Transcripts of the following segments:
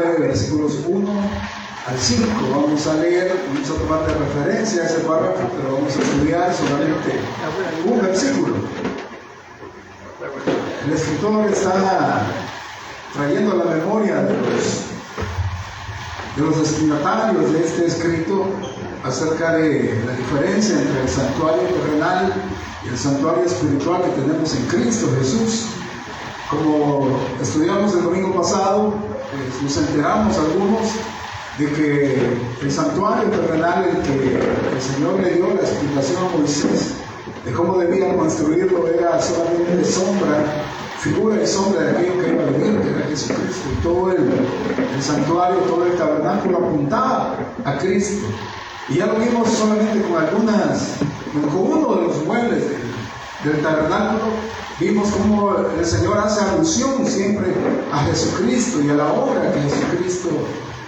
9, versículos 1 al 5. Vamos a leer, vamos a tomar de referencia a ese párrafo, pero vamos a estudiar solamente un versículo. El escritor está trayendo a la memoria de los destinatarios de este escrito acerca de la diferencia entre el santuario terrenal y el santuario espiritual que tenemos en Cristo Jesús. Como estudiamos el domingo pasado, nos enteramos algunos de que el santuario terrenal, el que el Señor le dio la explicación a Moisés de cómo debía construirlo, era solamente sombra, figura y sombra de aquello que iba a venir, que era Jesucristo. Y todo el santuario, todo el tabernáculo apuntaba a Cristo. Y ya lo vimos solamente con uno de los muebles del tabernáculo. Vimos cómo el Señor hace alusión siempre a Jesucristo y a la obra que Jesucristo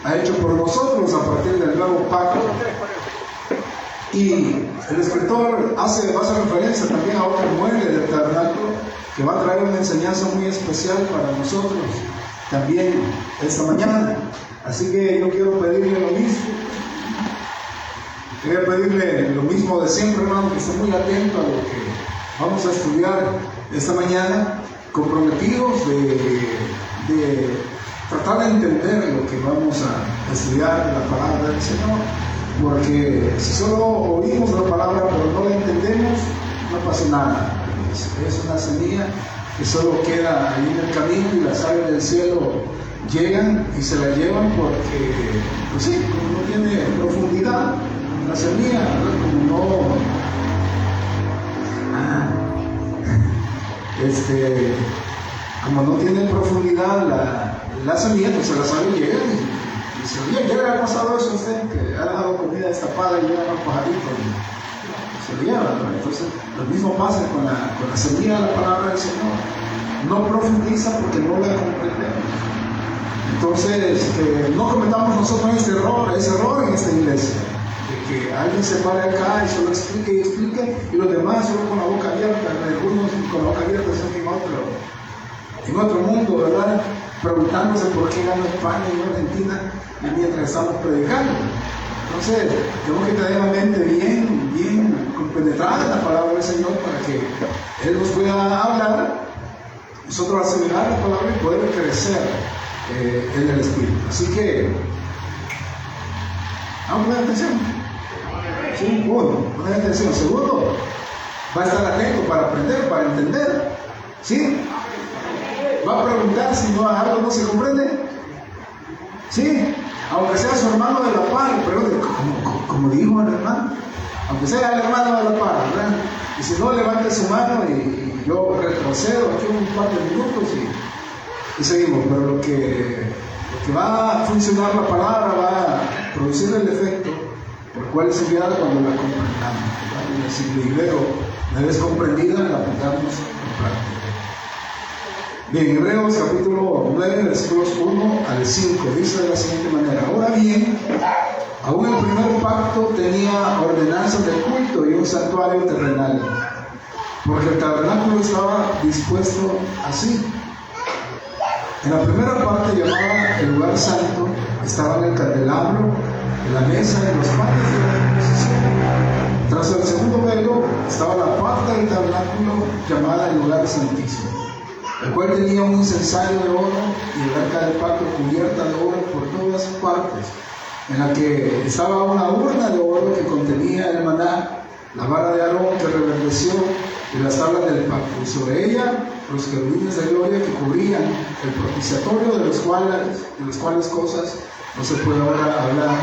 ha hecho por nosotros a partir del nuevo pacto. Y el escritor hace referencia también a otro mueble del tabernáculo que va a traer una enseñanza muy especial para nosotros también esta mañana. Así que yo quiero pedirle lo mismo. Quería pedirle lo mismo de siempre, hermano, que esté muy atento a lo que vamos a estudiar esta mañana, comprometidos de tratar de entender lo que vamos a estudiar de la palabra del Señor, porque si solo oímos la palabra pero no la entendemos, no pasa nada. Es una semilla que solo queda ahí en el camino y las aves del cielo llegan y se la llevan porque, pues sí, como no tiene profundidad la semilla, como no tiene profundidad la semilla, pues se las aves llegan y dice, oye, ¿ya le ha pasado eso a usted? Que ha dejado comida destapada y llegan los pajaritos y se lo llevan, ¿no? Entonces, lo mismo pasa con la semilla de la palabra del Señor. No profundiza porque no la comprendemos. Entonces, no cometamos nosotros ese error en esta iglesia, de que alguien se pare acá y solo explique, y los demás solo con la boca abierta, algunos con la boca abierta son en otro mundo, ¿verdad? Preguntándose por qué gana España y Argentina mientras estamos predicando. Entonces, tenemos que tener la mente bien compenetrada en la palabra del Señor para que Él nos pueda hablar, nosotros asimilar la palabra y poder crecer en el Espíritu. Así que, vamos a poner atención. Sí, uno, poner atención. Segundo, va a estar atento para aprender, para entender. ¿Sí? Va a preguntar si algo no se comprende. ¿Sí? Aunque sea su hermano de la par, pregunte, como dijo el hermano, aunque sea el hermano de la par, ¿verdad? Y si no, levante su mano y yo retrocedo aquí un par de minutos y seguimos. Pero lo que va a funcionar la palabra, va a producir el efecto por el cual es enviada cuando la comprendamos, ¿verdad? Si luego una vez comprendida, la pongamos en práctica. Bien, Hebreos capítulo 9, versículos 1 al 5, dice de la siguiente manera: ahora bien, aún el primer pacto tenía ordenanzas de culto y un santuario terrenal, porque el tabernáculo estaba dispuesto así. En la primera parte, llamada el lugar santo, estaban el candelabro, la mesa y los panes de la exposición. Tras el segundo velo estaba la parte del tabernáculo llamada el lugar santísimo, el cual tenía un incensario de oro y el arca del pacto cubierta de oro por todas partes, en la que estaba una urna de oro que contenía el maná, la vara de Aarón que reverdeció y las tablas del pacto, y sobre ella los querubines de gloria que cubrían el propiciatorio, de las cuales cosas no se puede ahora hablar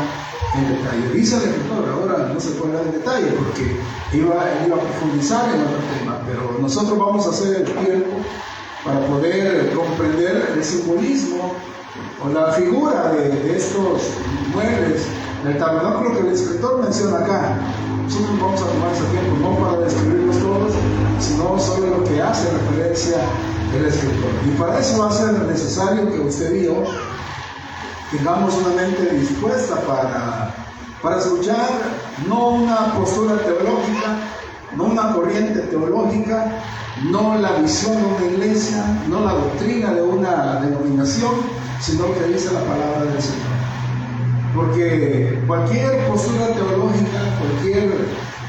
en detalle. Dice el escritor, ahora no se puede hablar en detalle porque él iba a profundizar en otro tema, pero nosotros vamos a hacer el tiempo para poder comprender el simbolismo o la figura de estos muebles del tabernáculo que el escritor menciona acá. Nosotros vamos a tomar ese tiempo no para describirlos todos, sino solo lo que hace referencia el escritor. Y para eso va a ser necesario que usted y yo tengamos una mente dispuesta para escuchar no una postura teológica, no una corriente teológica, no la visión de una iglesia, no la doctrina de una denominación, sino lo que dice la palabra del Señor. Porque cualquier postura teológica, cualquier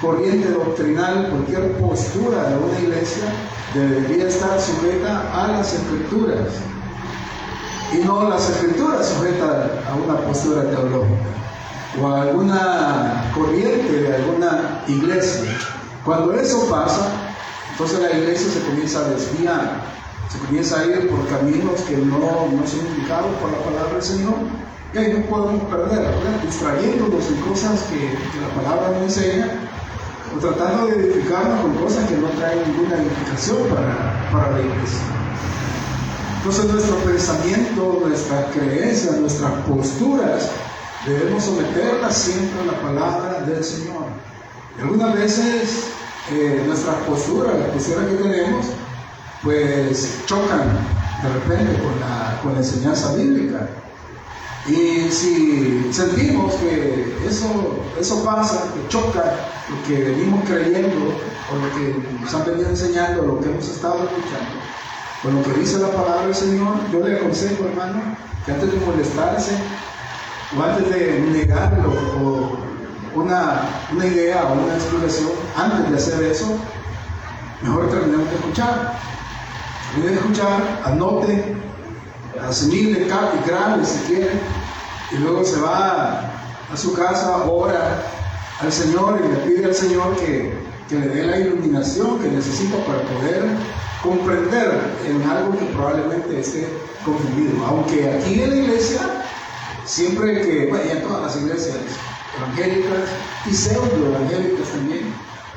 corriente doctrinal, cualquier postura de una iglesia debería estar sujeta a las Escrituras, y no las Escrituras sujetas a una postura teológica o a alguna corriente de alguna iglesia. Cuando eso pasa, entonces la iglesia se comienza a desviar, se comienza a ir por caminos que no son indicados por la palabra del Señor, y ahí no podemos perder, ¿verdad? Distrayéndonos en cosas que la palabra no enseña, o tratando de edificarnos con cosas que no traen ninguna edificación para la iglesia. Entonces nuestro pensamiento, nuestras creencias, nuestras posturas, debemos someterlas siempre a la palabra del Señor. Y algunas veces nuestras posturas, las posturas que tenemos, pues chocan de repente con la enseñanza bíblica. Y si sentimos que eso pasa, que choca lo que venimos creyendo o lo que nos han venido enseñando, lo que hemos estado escuchando, con lo que dice la palabra del Señor, yo le aconsejo, hermano, que antes de molestarse o antes de negarlo o una idea o una explicación, antes de hacer eso, mejor terminemos de escuchar. Termine de escuchar, anote, asimile y grabe si quiere, y luego se va a su casa, ora al Señor y le pide al Señor que le dé la iluminación que necesita para poder comprender en algo que probablemente esté confundido. Aunque aquí en la iglesia, siempre que, bueno, y en todas las iglesias evangélicas y pseudo-evangélicas también,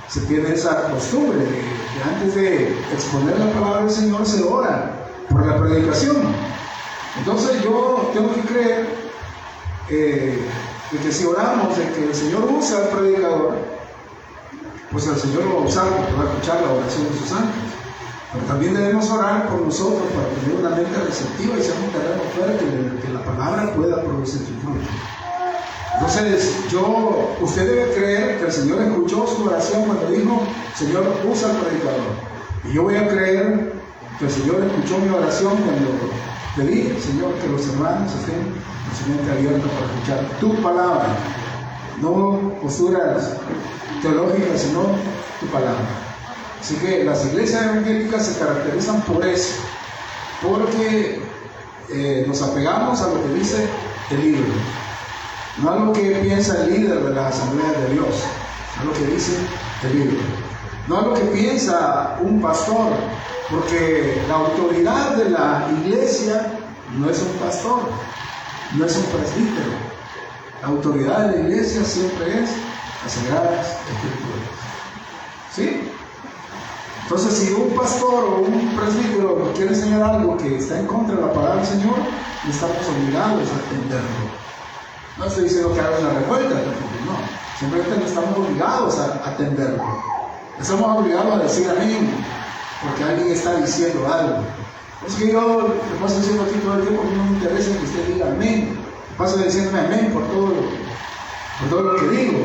se tiene esa costumbre de que antes de exponer la palabra del Señor se ora por la predicación. Entonces yo tengo que creer de que si oramos de que el Señor usa al predicador, pues el Señor lo va a usar para escuchar la oración de sus ángeles. Pero también debemos orar por nosotros para tener una mente receptiva y ser un terreno fuerte que la palabra pueda producir su fruto. Entonces, usted debe creer que el Señor escuchó su oración cuando dijo, Señor, usa al predicador. Y yo voy a creer que el Señor escuchó mi oración cuando pedí, Señor, que los hermanos estén con su mente abierta para escuchar tu palabra, no posturas teológicas, sino tu palabra. Así que las iglesias evangélicas se caracterizan por eso, porque nos apegamos a lo que dice el libro, no a lo que piensa el líder de las asambleas de Dios, a lo que dice el libro, no a lo que piensa un pastor, porque la autoridad de la iglesia no es un pastor, no es un presbítero. La autoridad de la iglesia siempre es las Sagradas Escrituras. ¿Sí? Entonces, si un pastor o un presbítero nos quiere enseñar algo que está en contra de la palabra del Señor, estamos obligados a atenderlo. No estoy diciendo que haga una revuelta, no. Simplemente no estamos obligados a atenderlo. Estamos obligados a decir amén, porque alguien está diciendo algo. Es que yo le paso diciendo aquí todo el tiempo, no me interesa que usted diga amén. Paso diciéndome amén por todo lo que digo,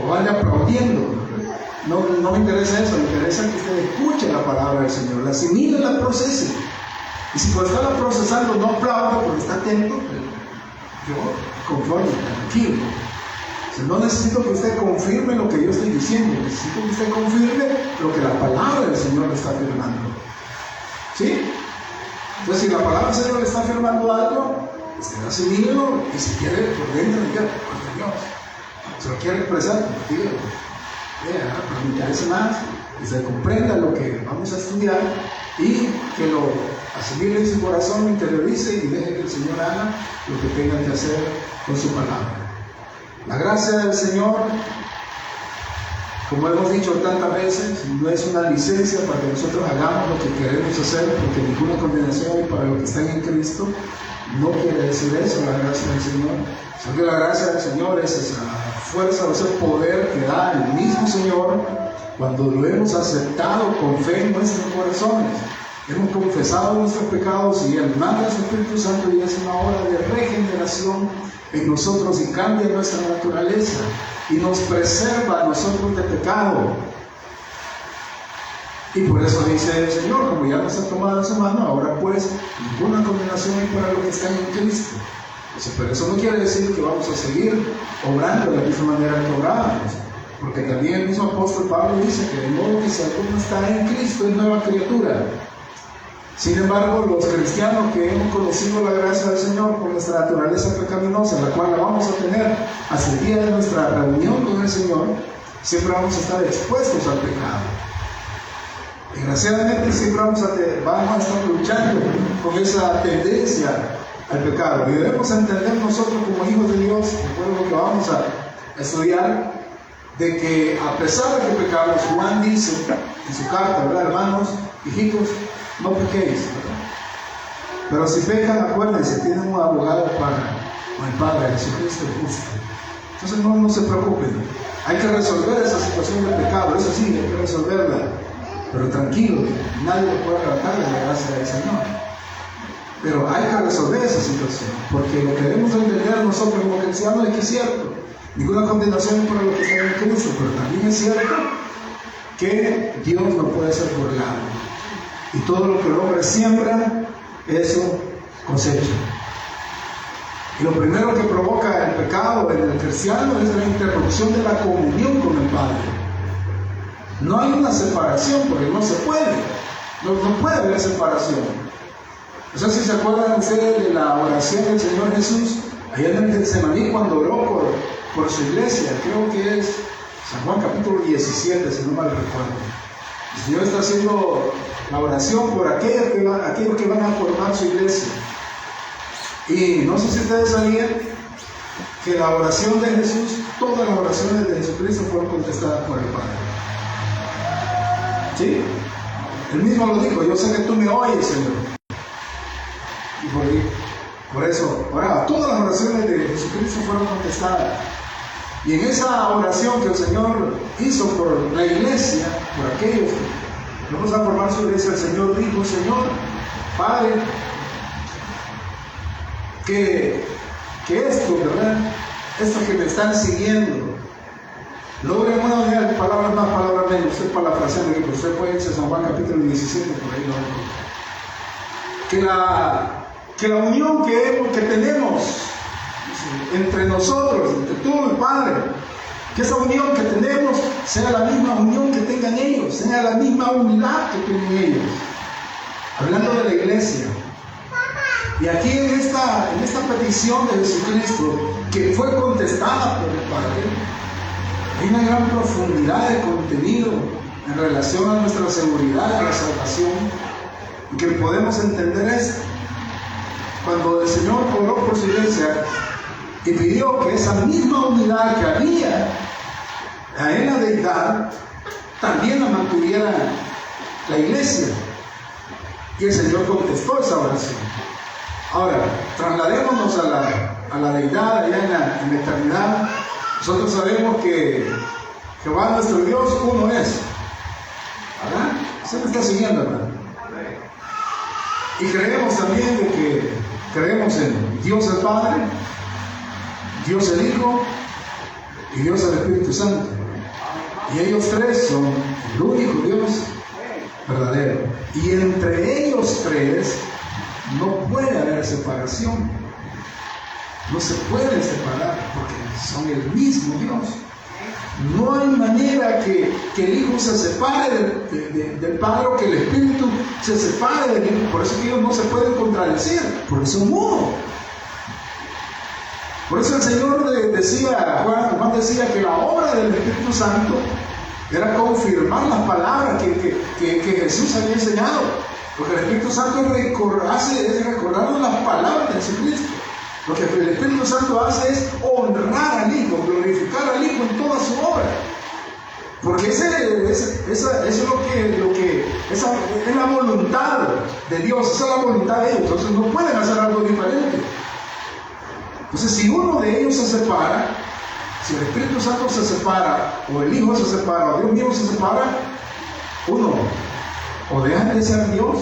o ande aplaudiendo. No me interesa eso, me interesa que usted escuche la palabra del Señor, la asimile, la procese. Y si por estarla procesando no aplaudo porque está atento, yo conforme, tranquilo. No necesito que usted confirme lo que yo estoy diciendo, necesito que usted confirme lo que la palabra del Señor le está afirmando. ¿Sí? Entonces, si la palabra del Señor le está afirmando algo, usted asimílelo, y si quiere, por dentro, diga, por Dios. Si lo quiere expresar, pues dígalo. Pero me interesa más que se comprenda lo que vamos a estudiar y que lo asimile en su corazón, lo interiorice y deje que el Señor haga lo que tenga que hacer con su palabra. La gracia del Señor, como hemos dicho tantas veces, no es una licencia para que nosotros hagamos lo que queremos hacer, porque ninguna condenación hay para los que están en Cristo. No quiere decir eso la gracia del Señor, sino que la gracia del Señor es esa fuerza o ese poder que da el mismo Señor cuando lo hemos aceptado con fe en nuestros corazones. Hemos confesado nuestros pecados y Él manda a su Espíritu Santo y hace una obra de regeneración en nosotros y cambia nuestra naturaleza y nos preserva a nosotros de pecado Y por eso dice el Señor, como ya nos ha tomado en su mano, ahora pues ninguna condenación hay para los que están en Cristo. Pero eso no quiere decir que vamos a seguir obrando de la misma manera que obrábamos, porque también el mismo apóstol Pablo dice que de modo que si alguno está en Cristo es nueva criatura. Sin embargo, los cristianos que hemos conocido la gracia del Señor por nuestra naturaleza pecaminosa, la cual la vamos a tener hasta el día de nuestra reunión con el Señor, siempre vamos a estar expuestos al pecado. Desgraciadamente siempre vamos a estar luchando con esa tendencia al pecado. Y debemos entender nosotros como hijos de Dios, de acuerdo a lo que vamos a estudiar, de que a pesar de que pecamos, Juan dice en su carta, ¿verdad, hermanos, hijitos? No pequéis, ¿verdad? Pero si pecan, acuérdense, tienen un abogado para el Padre, Jesucristo el justo. Entonces no se preocupen, hay que resolver esa situación de pecado, eso sí, hay que resolverla, pero tranquilo, nadie puede arrancar de la gracia del Señor. Pero hay que resolver esa situación, porque lo que debemos entender nosotros como cristianos es que es cierto, ninguna condenación para los que están en Cristo, pero también es cierto que Dios no puede ser burlado. Y todo lo que el hombre siembra, eso cosecha. Y lo primero que provoca el pecado en el cristiano es la interrupción de la comunión con el Padre. No hay una separación, porque no se puede. No puede haber separación. No sé si se acuerdan ustedes de la oración del Señor Jesús, allá en el Getsemaní, cuando oró por su iglesia. Creo que es San Juan capítulo 17, si no mal recuerdo. El Señor está haciendo la oración por aquellos que van a formar su iglesia. Y no sé si ustedes sabían que la oración de Jesús, todas las oraciones de Jesucristo fueron contestadas por el Padre. ¿Sí? Él mismo lo dijo, yo sé que tú me oyes, Señor. Y por eso, ahora, todas las oraciones de Jesucristo fueron contestadas. Y en esa oración que el Señor hizo por la iglesia, por aquellos que vamos a formar su iglesia, el Señor dijo, Señor, Padre, que esto, ¿verdad? Esto que me están siguiendo, logren una unidad, palabras más, palabras menos, usted parafraseando, que usted puede irse a San Juan capítulo 17, por ahí que la unión que tenemos entre nosotros, entre tú y el Padre, que esa unión que tenemos sea la misma unión que tengan ellos, sea la misma unidad que tienen ellos. Hablando de la iglesia. Y aquí en esta petición de Jesucristo, que fue contestada por el Padre, hay una gran profundidad de contenido en relación a nuestra seguridad, a la salvación, y que podemos entender esto. Cuando el Señor oró por su iglesia y pidió que esa misma unidad que había en la deidad también la mantuviera la iglesia, y el Señor contestó esa oración. Ahora, trasladémonos a la deidad allá en la eternidad. Nosotros sabemos que Jehová nuestro Dios uno es, ¿verdad? Se me está siguiendo, ¿verdad? Y creemos también creemos en Dios el Padre, Dios el Hijo y Dios el Espíritu Santo. Y ellos tres son el único Dios verdadero. Y entre ellos tres no puede haber separación. No se pueden separar porque son el mismo Dios. No hay manera que el Hijo se separe del Padre o que el Espíritu se separe del Hijo. Por eso que ellos no se pueden contradecir, porque son uno. Por eso el Señor decía, Juan decía que la obra del Espíritu Santo era confirmar las palabras que Jesús había enseñado. Porque el Espíritu Santo es recordarnos las palabras de Jesucristo. Lo que el Espíritu Santo hace es honrar al Hijo, glorificar al Hijo en toda su obra. Porque esa es la voluntad de Dios, esa es la voluntad de ellos. Entonces no pueden hacer algo diferente. Entonces si uno de ellos se separa, si el Espíritu Santo se separa, o el Hijo se separa, o Dios mismo se separa, uno, o dejan de ser Dios,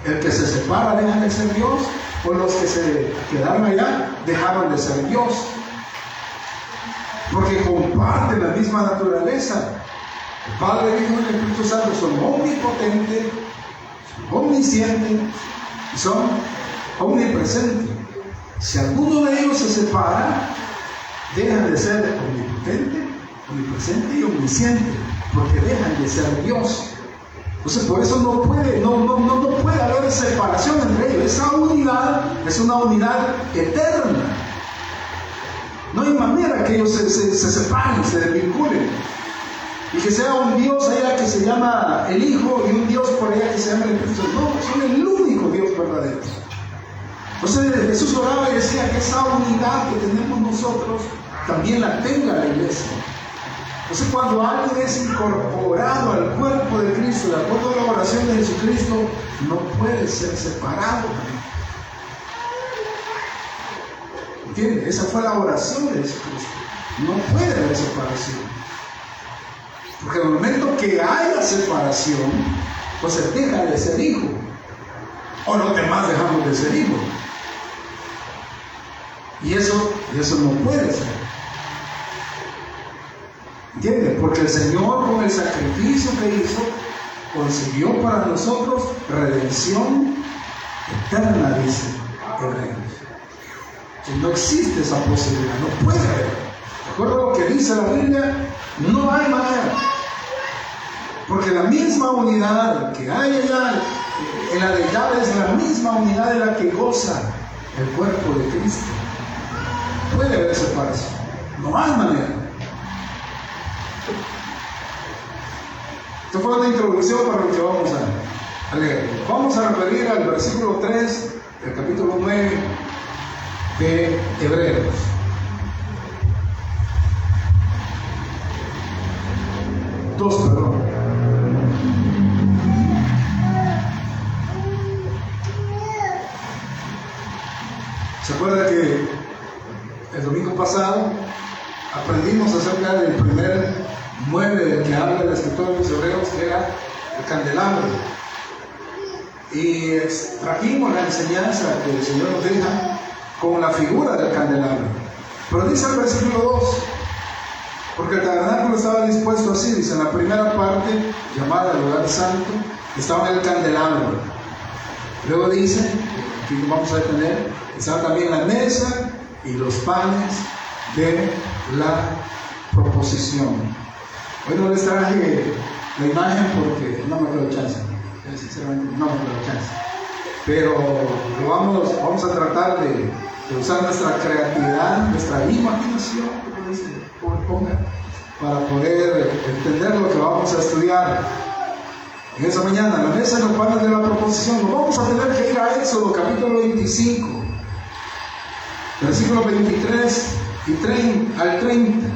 el que se separa dejan de ser Dios, o los que se quedaron allá dejaron de ser Dios, porque comparten la misma naturaleza. El Padre, el Hijo y el Espíritu Santo son omnipotentes, son omniscientes y son omnipresentes. Si alguno de ellos se separa, dejan de ser omnipotente, omnipresente y omnisciente, porque dejan de ser Dios. Entonces, por eso no puede haber separación entre ellos. Esa unidad es una unidad eterna. No hay manera que ellos se separen, se desvinculen. Y que sea un Dios allá que se llama el Hijo y un Dios por allá que se llama el Espíritu Santo. No, son el único Dios verdadero. Entonces Jesús oraba y decía que esa unidad que tenemos nosotros también la tenga la iglesia. Entonces cuando alguien es incorporado al cuerpo de Cristo, de acuerdo a la oración de Jesucristo, no puede ser separado. ¿Entiendes? Esa fue la oración de Jesucristo. No puede haber separación. Porque en el momento que haya separación, pues se deja de ser hijo. O los demás dejamos de ser hijos. Y eso no puede ser. ¿Entiendes? Porque el Señor, con el sacrificio que hizo, consiguió para nosotros redención eterna, dice Hebreos. No existe esa posibilidad, no puede haber. De acuerdo a lo que dice la Biblia, no hay manera. Porque la misma unidad que hay allá en la deidad es la misma unidad de la que goza el cuerpo de Cristo. Puede haber separación, no hay manera. Esto fue una introducción para lo que vamos a leer. Vamos a referir al versículo 3 del capítulo 9 de Hebreos. Perdón. ¿Se acuerda que el domingo pasado aprendimos acerca del primer mueble del que habla el escritor de los Hebreos, que era el candelabro? Y extrajimos la enseñanza que el Señor nos deja con la figura del candelabro. Pero dice el versículo 2, porque el tabernáculo estaba dispuesto así, dice, en la primera parte, llamada el lugar santo, estaba el candelabro. Luego dice, aquí nos vamos a detener, estaba también la mesa y los panes de la proposición. Hoy no les traje la imagen porque no me quedo chance, sinceramente no me quedo chance. Pero vamos a tratar de usar nuestra creatividad, nuestra imaginación, para poder entender lo que vamos a estudiar en esa mañana. La mesa y los panes de la proposición. Nos vamos a tener que ir a Éxodo capítulo 25, versículos 23 al 30.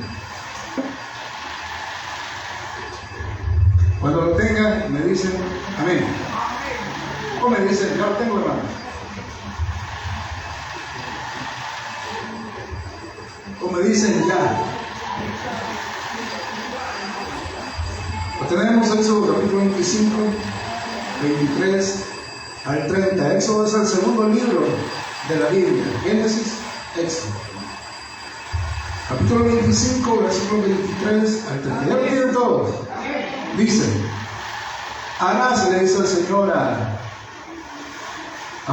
Cuando lo tengan, me dicen amén. O me dicen, ya lo tengo, hermano. O me dicen ya. Lo tenemos Éxodo capítulo 25, 23 al 30. Éxodo es el segundo libro de la Biblia. Génesis, Éxodo. Capítulo 25, versículo 23 al 30. ¿Ya lo tienen todos? Dice, harás, le dice el Señor a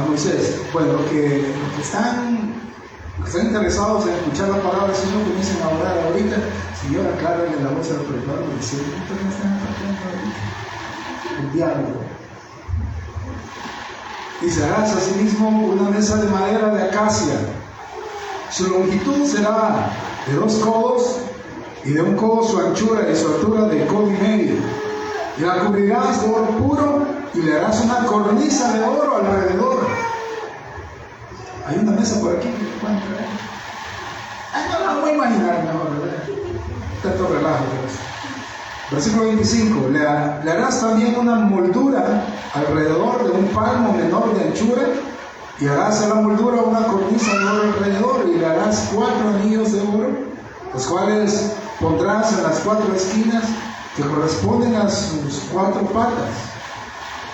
Moisés. Bueno, los que están interesados en escuchar la palabra del Señor, comiencen a orar ahorita. Señor, aclárale la voz al predicador, decir, ¿ustedes no están apartando el diálogo? Dice, harás asimismo una mesa de madera de acacia. Su longitud será de 2 codos y de 1 codo su anchura y su altura de codo y medio. Y la cubrirás de oro puro y le harás una cornisa de oro alrededor. Hay una mesa por aquí que pueden traer. No la voy a imaginar mejor, ¿verdad? Tanto relajo. Versículo 25. Le harás también una moldura alrededor de 1 palmo menor de anchura, y harás a la moldura una cornisa de oro alrededor, y le harás 4 anillos de oro, los cuales pondrás en las 4 esquinas que corresponden a sus 4 patas.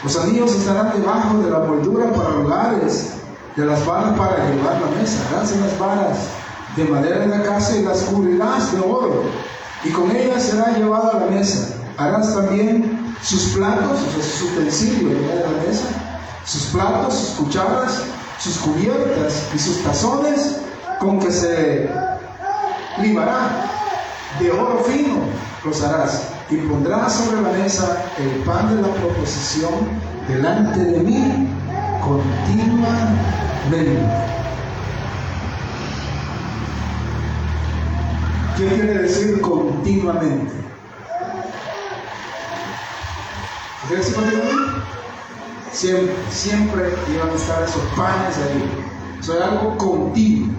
Los anillos estarán debajo de la moldura para lugares de las varas para llevar la mesa. Harás las varas de madera de acacia y las cubrirás de oro, y con ellas será llevada la mesa. harás también sus platos, o sea, sus utensilios de la mesa, sus platos, sus cucharas, sus cubiertas y sus tazones, con que se libará de oro fino los harás, y pondrás sobre la mesa el pan de la proposición delante de mí continuamente. ¿Qué quiere decir continuamente? ¿Qué quiere decir continuamente? Siempre iban a estar esos panes ahí. Eso es algo continuo.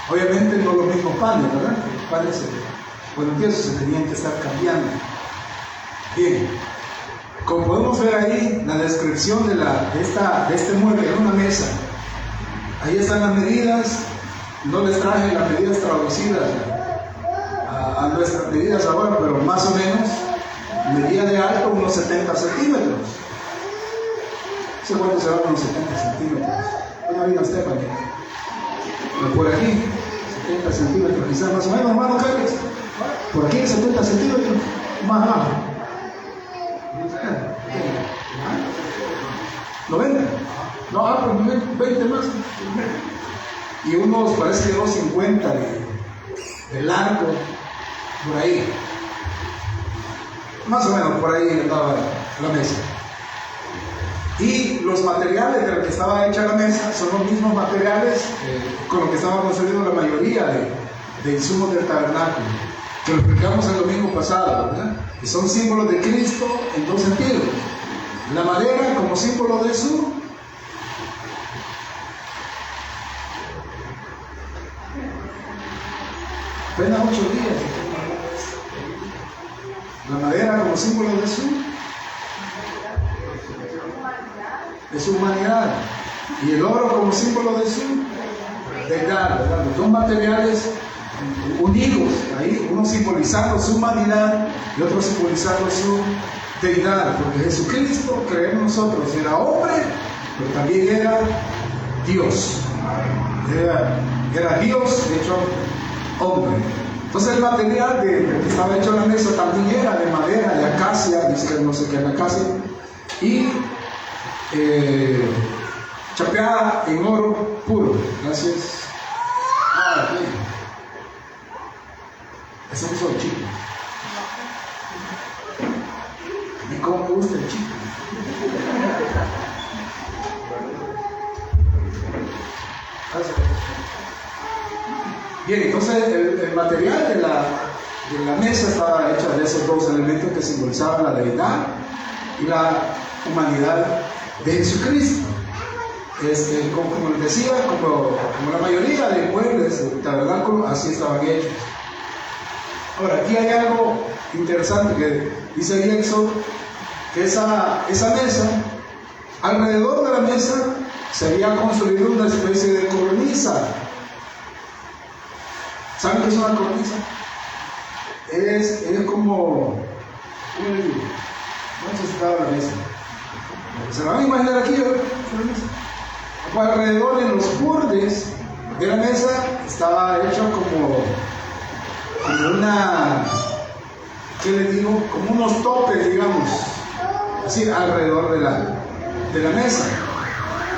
Obviamente no los mismos panes, ¿verdad? Los panes, se tenían que estar cambiando. Bien, como podemos ver ahí, la descripción de este mueble en una mesa, ahí están las medidas. No les traje las medidas traducidas a nuestras medidas ahora, pero más o menos medía de alto unos 70 centímetros. ¿Se cuánto se van unos 70 centímetros? ¿Dónde vino Stephanie? Por aquí, 70 centímetros, quizás más o menos, hermano Carlos. Por aquí 70 centímetros, más bajo. 90. No, pues 20 más. Y unos, parece que unos 50 de largo, por ahí. Más o menos, por ahí andaba la mesa. Y los materiales de los que estaba hecha la mesa son los mismos materiales con los que estaba construido la mayoría de insumos del tabernáculo, que lo explicamos el domingo pasado, ¿verdad? Que son símbolos de Cristo en dos sentidos. La madera como símbolo de su apenas 8 días. La madera como símbolo de su humanidad, y el oro como símbolo de su deidad, ¿verdad? Los dos materiales unidos ahí, uno simbolizando su humanidad y otro simbolizando su deidad, porque Jesucristo, creemos nosotros, era hombre, pero también era Dios. Era Dios hecho hombre. Entonces el material de que estaba hecho en la mesa también era de madera, de acacia, dice que no sé qué es la acacia, y chapeada en oro puro. Gracias. Ok. Ese puso el chico. A mí cómo me gusta el chico. Bien, entonces el material de la mesa estaba hecho de esos dos elementos que simbolizaban la deidad y la humanidad de Jesucristo. Como les decía, como la mayoría de muebles del tabernáculo, así estaban hechos. Ahora, aquí hay algo interesante que dice ahí Éxodo, que esa mesa, alrededor de la mesa, se había construido una especie de cornisa. ¿Saben qué es una cornisa? Es como, ¿cómo les digo? No sé si estaba la mesa. ¿Se la van a imaginar aquí? Pues alrededor de los bordes de la mesa estaba hecho como una, ¿qué les digo? Como unos topes, digamos, así alrededor de la mesa,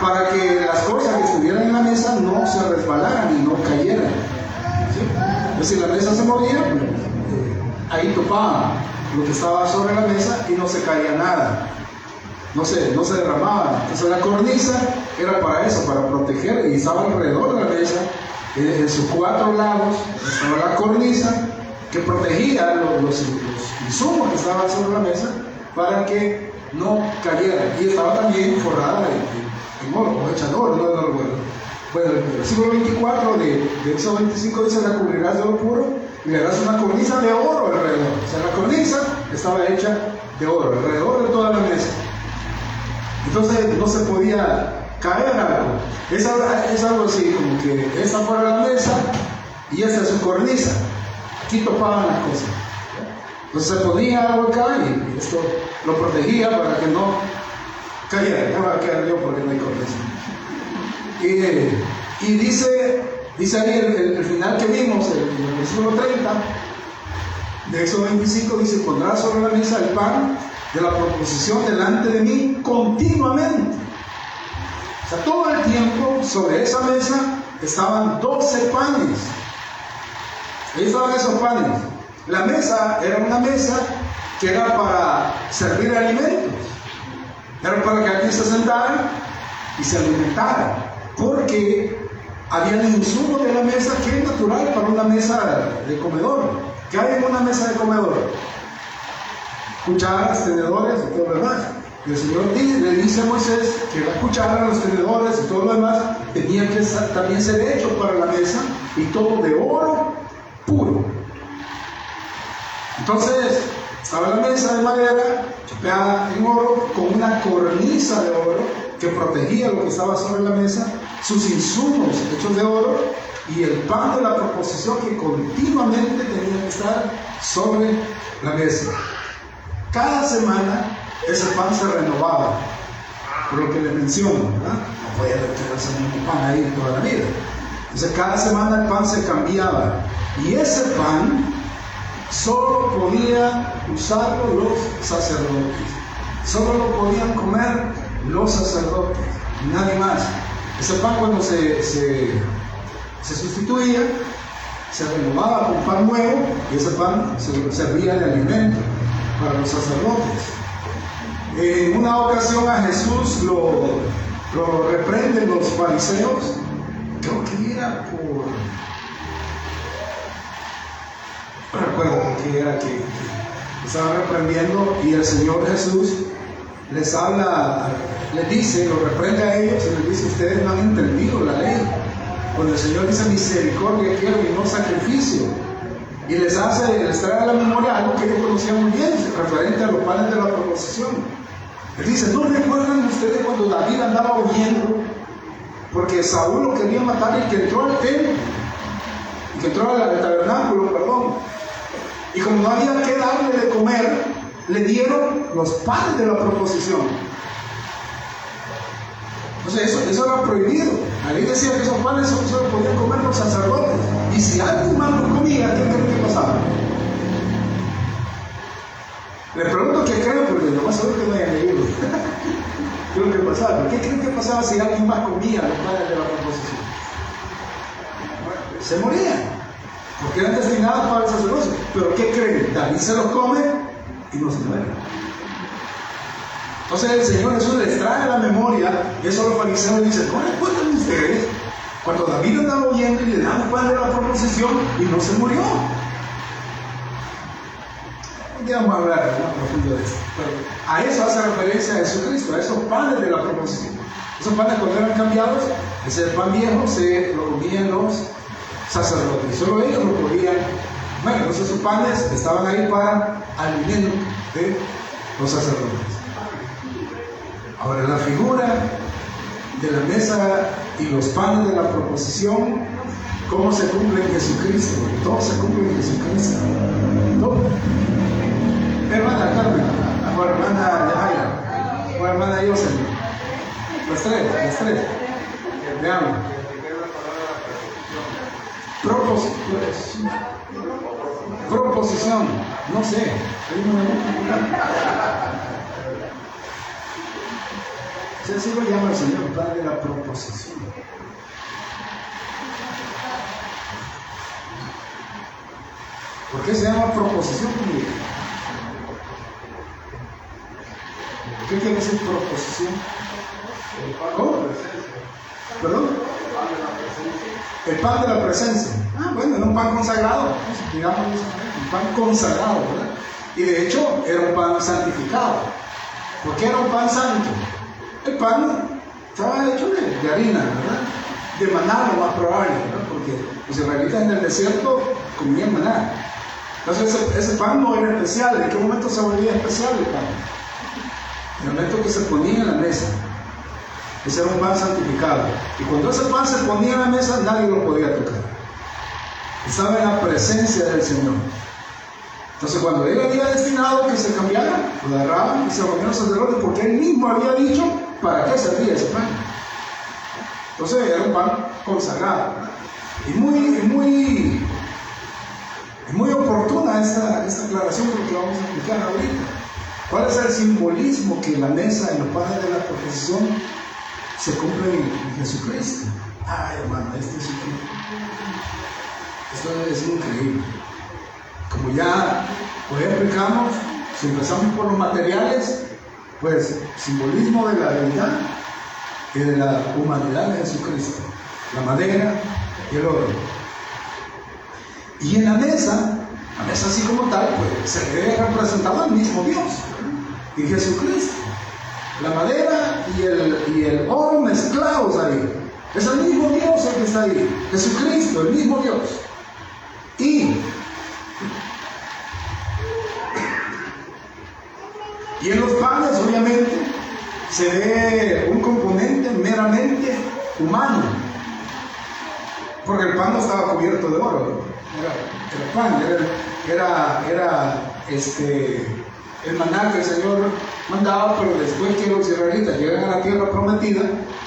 para que las cosas que estuvieran en la mesa no se resbalaran y no cayeran. ¿Sí? Entonces, si la mesa se movía, ahí topaba lo que estaba sobre la mesa y no se caía nada. No se derramaba. Entonces la cornisa era para eso, para proteger, y estaba alrededor de la mesa, en sus 4 lados estaba la cornisa que protegía los insumos que estaban sobre la mesa para que no cayeran, y estaba también forrada en oro, o hecha de oro, no recuerdo. Bueno, el versículo 24 de Éxodo 25 dice: la cubrirás de oro puro y le harás una cornisa de oro alrededor. O sea, la cornisa estaba hecha de oro alrededor de toda la mesa. Entonces no se podía caer algo. Es algo así, como que esta fuera la mesa y esta es su cornisa. Aquí topaban las cosas. Entonces se ponía algo acá y esto lo protegía para que no cayera. Ya va a quedar yo porque no hay cornisa. Y dice ahí el final que vimos, el versículo 30, de Éxodo 25 dice: pondrás sobre la mesa el pan de la proposición delante de mí continuamente. O sea, todo el tiempo sobre esa mesa estaban 12 panes. Ahí estaban esos panes. La mesa era una mesa que era para servir alimentos. Era para que alguien se sentara y se alimentara. Porque había el insumo de la mesa que es natural para una mesa de comedor. ¿Qué hay en una mesa de comedor? Cucharas, tenedores y todo lo demás. Y el Señor le dice a Moisés que las cucharas, los tenedores y todo lo demás tenían que también ser hechos para la mesa, y todo de oro puro. Entonces estaba la mesa de madera chapeada en oro, con una cornisa de oro que protegía lo que estaba sobre la mesa, sus insumos hechos de oro, y el pan de la proposición que continuamente tenía que estar sobre la mesa. Cada semana ese pan se renovaba, por lo que les menciono, ¿verdad? No voy a quedarse en un pan ahí toda la vida. Entonces cada semana el pan se cambiaba, y ese pan solo podían usarlo los sacerdotes, solo lo podían comer los sacerdotes, nadie más. Ese pan, cuando se sustituía, se renovaba con pan nuevo, y ese pan se servía de alimento para los sacerdotes. En una ocasión a Jesús lo reprenden los fariseos, creo que era no recuerdo por qué era que estaban reprendiendo, y el Señor Jesús les habla, les dice, lo reprende a ellos y les dice: ustedes no han entendido la ley. Cuando el Señor dice misericordia quiero y no sacrificio, y les trae a la memoria algo que ellos conocían muy bien, referente a los panes de la proposición. Les dice: ¿no recuerdan ustedes cuando David andaba huyendo porque Saúl lo quería matar, y que entró al templo, y que entró al tabernáculo, perdón, y como no había que darle de comer, le dieron los panes de la proposición? Entonces eso era prohibido. La ley decía que esos panes solo podían comer los sacerdotes, y si alguien más los comía, ¿qué creen que pasaba? Le pregunto qué creen, porque nomás seguro que no hayan leído. ¿Qué es lo que pasaba? ¿Qué creen que pasaba si alguien más comía los panes de la proposición? Se morían, porque eran destinados para el sacerdocio. Pero ¿qué creen? David se los come y no se muere. Entonces el Señor Jesús les trae a la memoria, y eso los fariseos dicen: ¿no recuerdan ustedes cuando David andaba huyendo y le daban el pan de la proposición y no se murió? Un día vamos a hablar más profundo de esto, pero a eso hace referencia a Jesucristo, a esos panes de la proposición. Esos panes, cuando eran cambiados, ese pan viejo se lo comían los sacerdotes, solo ellos lo podían. Bueno, entonces esos panes estaban ahí para alimento de los sacerdotes. Ahora, la figura de la mesa y los panes de la proposición, ¿cómo se cumple en Jesucristo? Todo se cumple en Jesucristo. Todo. Hermana Carmen, o hermana Yajaira, o hermana Yoselin, las tres. Veamos. Proposición, no sé. Así lo llama el Señor, Padre de la proposición. ¿Por qué se llama proposición? ¿Qué quiere decir proposición? ¿Cómo? ¿Perdón? El pan de la presencia. Ah, bueno, era un pan consagrado, digamos, un pan consagrado, ¿verdad? Y de hecho era un pan santificado. ¿Por qué era un pan santo? El pan estaba hecho de harina, ¿verdad? De maná, lo más probable, ¿verdad? Porque los israelitas en el desierto comían maná. Entonces ese pan no era especial. ¿En qué momento se volvía especial el pan? En el momento que se ponía en la mesa. Ese era un pan santificado. Y cuando ese pan se ponía en la mesa, nadie lo podía tocar. Estaba en la presencia del Señor. Entonces, cuando él había destinado que se cambiara, lo agarraban y se reunían los sacerdotes, porque él mismo había dicho para qué servía ese pan. Entonces, era un pan consagrado. Y muy oportuna esta lo vamos a explicar ahorita. ¿Cuál es el simbolismo que la mesa en los panes de la proposición se cumple en Jesucristo? Ay, hermano, esto es increíble. Como ya explicamos, si empezamos por los materiales, pues simbolismo de la deidad y de la humanidad de Jesucristo, la madera y el oro. Y en la mesa así como tal, pues se ve representado el mismo Dios y Jesucristo. La madera y el oro mezclados ahí. Es el mismo Dios el que está ahí. Jesucristo, el mismo Dios. Y en los panes, obviamente, se ve un componente meramente humano. Porque el pan no estaba cubierto de oro, ¿no? Era pan, era el maná que el Señor mandaba, pero después que los israelitas llegan a la tierra prometida,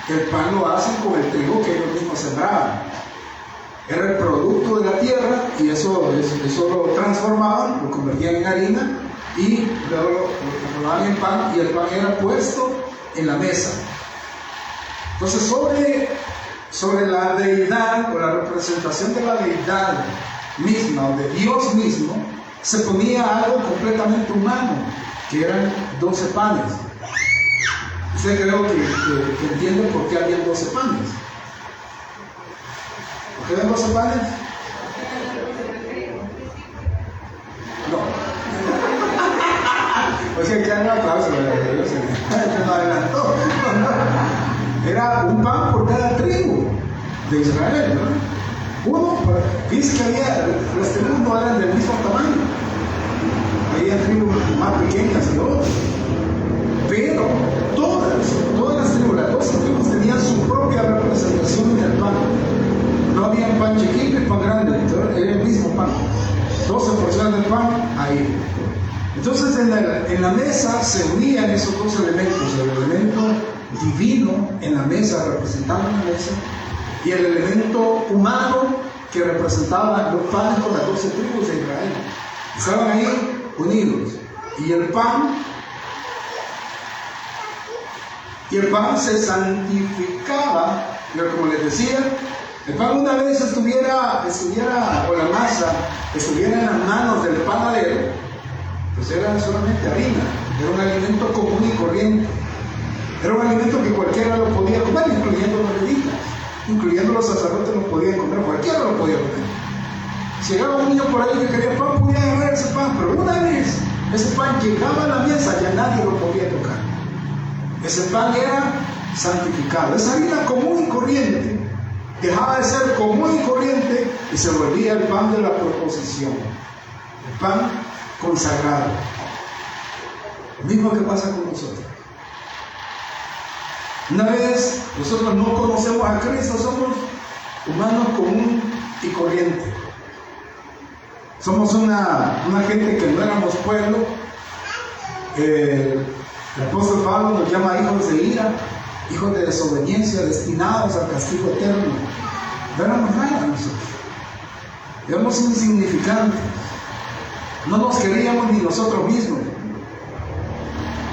el pan lo hacen con el trigo que ellos mismos sembraban. Era el producto de la tierra y eso lo transformaban, lo convertían en harina y luego lo transformaban en pan, y el pan era puesto en la mesa. Entonces sobre la deidad o la representación de la deidad misma o de Dios mismo se ponía algo completamente humano, que eran 12 panes. Usted creo que entiende por qué había 12 panes. ¿Por qué había 12 panes? No. Pues que queda un aplauso, se nos adelantó. Era un pan por cada tribu de Israel, ¿no? Dice que las tribus no eran del mismo tamaño. Había tribus más pequeñas que otras. Pero todas las tribus, las 12 tribus tenían su propia representación en el pan. No había pan chiquito y pan grande, era el mismo pan. 12 porciones de pan ahí. Entonces en la mesa se unían esos dos elementos, el elemento divino en la mesa, representando la mesa, y el elemento humano que representaba los panes con las 12 tribus de Israel. Estaban ahí unidos. Y el pan se santificaba, pero como les decía, el pan una vez estuviera, o la masa estuviera en las manos del panadero, pues era solamente harina, era un alimento común y corriente. Era un alimento que cualquiera lo podía comer, incluyendo los levitas, incluyendo los sacerdotes lo podían comer, cualquiera lo podía comer. Si llegaba un niño por ahí que quería pan, podía agarrar ese pan, pero una vez ese pan llegaba a la mesa, ya nadie lo podía tocar. Ese pan era santificado. Esa harina común y corriente dejaba de ser común y corriente y se volvía el pan de la proposición, el pan consagrado. Lo mismo que pasa con nosotros. Una vez nosotros no conocemos a Cristo, somos humanos común y corriente. Somos una gente que no éramos pueblo. El apóstol Pablo nos llama hijos de ira, hijos de desobediencia, destinados al castigo eterno. No éramos nada nosotros. Éramos insignificantes. No nos queríamos ni nosotros mismos.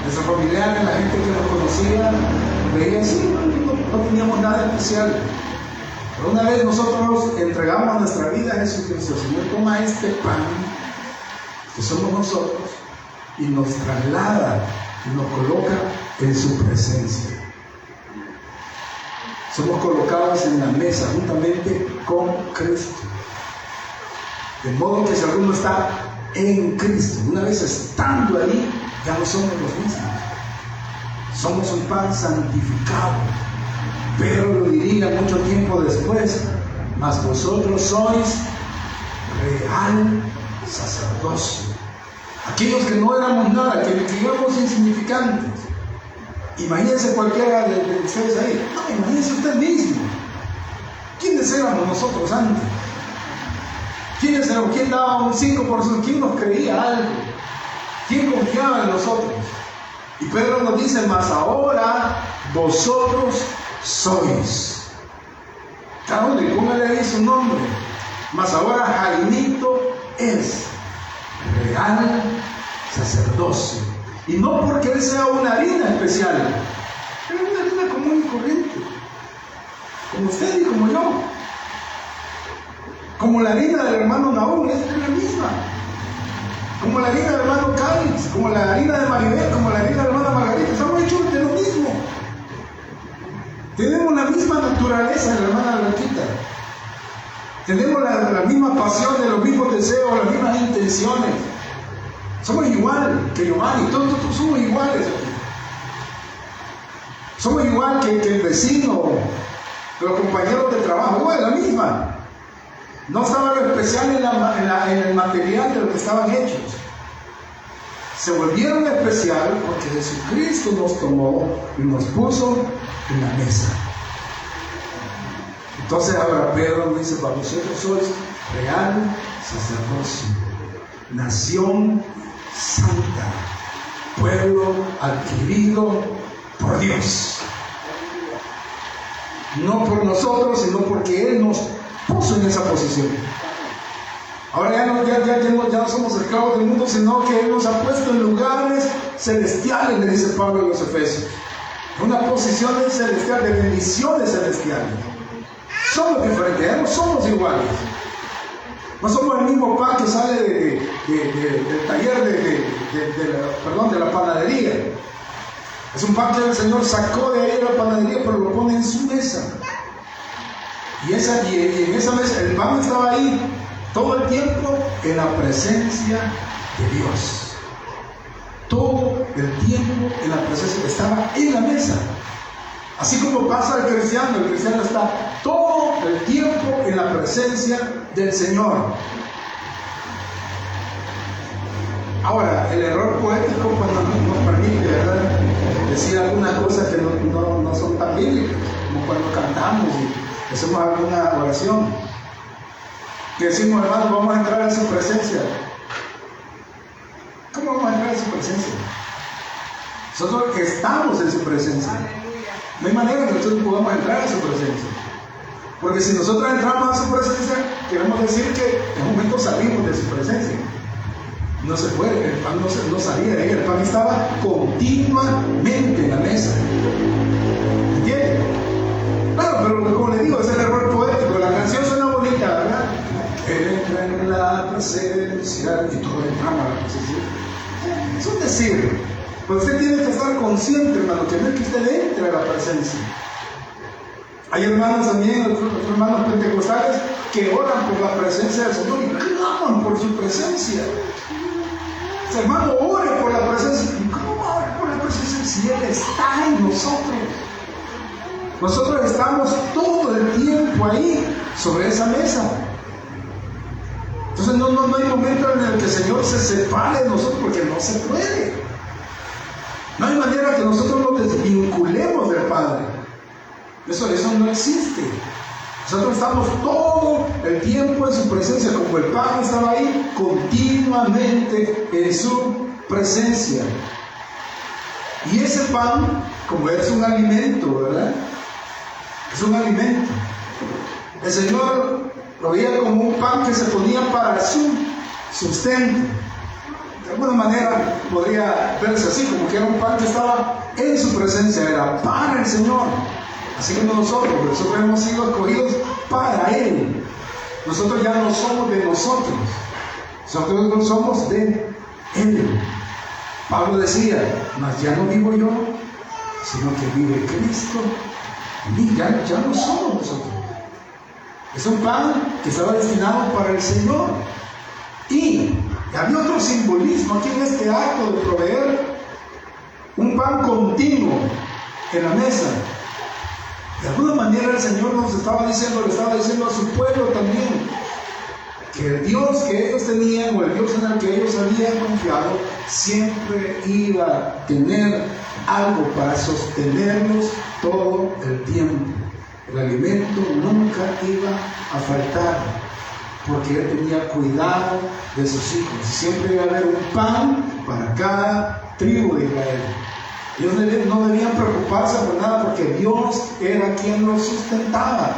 Nuestros familiares, la gente que nos conocía, veía así, no teníamos nada especial. Pero una vez nosotros entregamos nuestra vida a Jesucristo, el Señor toma este pan, que somos nosotros, y nos traslada y nos coloca en su presencia. Somos colocados en la mesa juntamente con Cristo. De modo que si alguno está en Cristo, una vez estando ahí, ya no somos los mismos. Somos un pan santificado. Pedro lo diría mucho tiempo después: mas vosotros sois real sacerdocio. Aquellos que no éramos nada, que éramos insignificantes. Imagínense cualquiera de ustedes ahí. No, imagínense usted mismo. ¿Quiénes éramos nosotros antes? ¿Quiénes éramos? ¿Quién daba un 5%? ¿Quién nos creía algo? ¿Quién confiaba en nosotros? Y Pedro nos dice: mas ahora vosotros sois. Cada uno, y póngale ahí su nombre. Mas ahora Jaimito es real sacerdocio. Y no porque él sea una harina especial, era una harina común y corriente, como usted y como yo. Como la harina del hermano Naúl, es la misma. Como la harina del hermano Cáliz, como la harina de Maribel, como la harina de la hermana Margarita, estamos hechos de lo mismo. Tenemos la misma naturaleza de la hermana Blanquita. Tenemos la misma pasión, los mismos deseos, las mismas intenciones. Somos igual que Giovanni, todos somos iguales. Somos igual que el vecino, los compañeros de trabajo, igual, la misma. No estaba lo especial en el material de lo que estaban hechos. Se volvieron especial porque Jesucristo nos tomó y nos puso en la mesa. Entonces ahora Pedro dice: para vosotros sois real sacerdocio, nación santa, pueblo adquirido por Dios. No por nosotros, sino porque Él nos puso en esa posición. Ahora ya no somos esclavos del mundo, sino que Él nos ha puesto en lugares celestiales, le dice Pablo en los Efesios. Una posición celestial, de bendiciones celestiales. Somos diferentes, ya no somos iguales. No somos el mismo pan que sale del taller de la panadería. Es un pan que el Señor sacó de ahí de la panadería, pero lo pone en su mesa. Y en esa mesa el pan estaba ahí todo el tiempo en la presencia de Dios. Todo el tiempo en la presencia, estaba en la mesa. Así como pasa el cristiano está todo el tiempo en la presencia del Señor. Ahora, el error poético cuando nos permite, ¿verdad?, decir algunas cosas que no son tan bíblicas, como cuando cantamos y hacemos alguna oración, que decimos: hermano, vamos a entrar en su presencia. ¿Cómo vamos a entrar en su presencia? Nosotros estamos en su presencia. No hay manera que nosotros podamos entrar en su presencia. Porque si nosotros entramos a su presencia, queremos decir que en un momento salimos de su presencia. No se puede, el pan no salía de ahí, el pan estaba continuamente en la mesa. ¿Entienden? Claro, pero como le digo, es el error poético. La canción suena bonita, ¿verdad? Él entra en la presencia y todos entramos a la presencia. Es un decir. Pero usted tiene que estar consciente, hermano, que no es que usted entre a la presencia. Hay hermanos también, otros hermanos pentecostales, que oran por la presencia del Señor y claman por su presencia. Hermano, ore por la presencia. ¿Y cómo va a orar por la presencia si Él está en nosotros? Nosotros estamos todo el tiempo ahí, sobre esa mesa. Entonces no hay momento en el que el Señor se separe de nosotros, porque no se puede. No hay manera que nosotros nos desvinculemos del Padre. Eso no existe. Nosotros estamos todo el tiempo en su presencia, como el pan estaba ahí, continuamente en su presencia. Y ese pan, como es un alimento, ¿verdad? Es un alimento. El Señor lo veía como un pan que se ponía para su sustento. De alguna manera podría verse así, como que era un pan que estaba en su presencia, era para el Señor. Así como nosotros hemos sido escogidos para Él. Nosotros ya no somos de nosotros, nosotros somos de Él. Pablo decía: mas ya no vivo yo, sino que vive Cristo. Y ya no somos nosotros. Es un pan que estaba destinado para el Señor. Y había otro simbolismo aquí en este acto de proveer un pan continuo en la mesa. De alguna manera el Señor nos estaba diciendo, le estaba diciendo a su pueblo también, que el Dios que ellos tenían, o el Dios en el que ellos habían confiado, siempre iba a tener algo para sostenerlos todo el tiempo. El alimento nunca iba a faltar, porque Él tenía cuidado de sus hijos. Siempre iba a haber un pan para cada tribu de Israel. Ellos no debían preocuparse por nada, porque Dios era quien los sustentaba.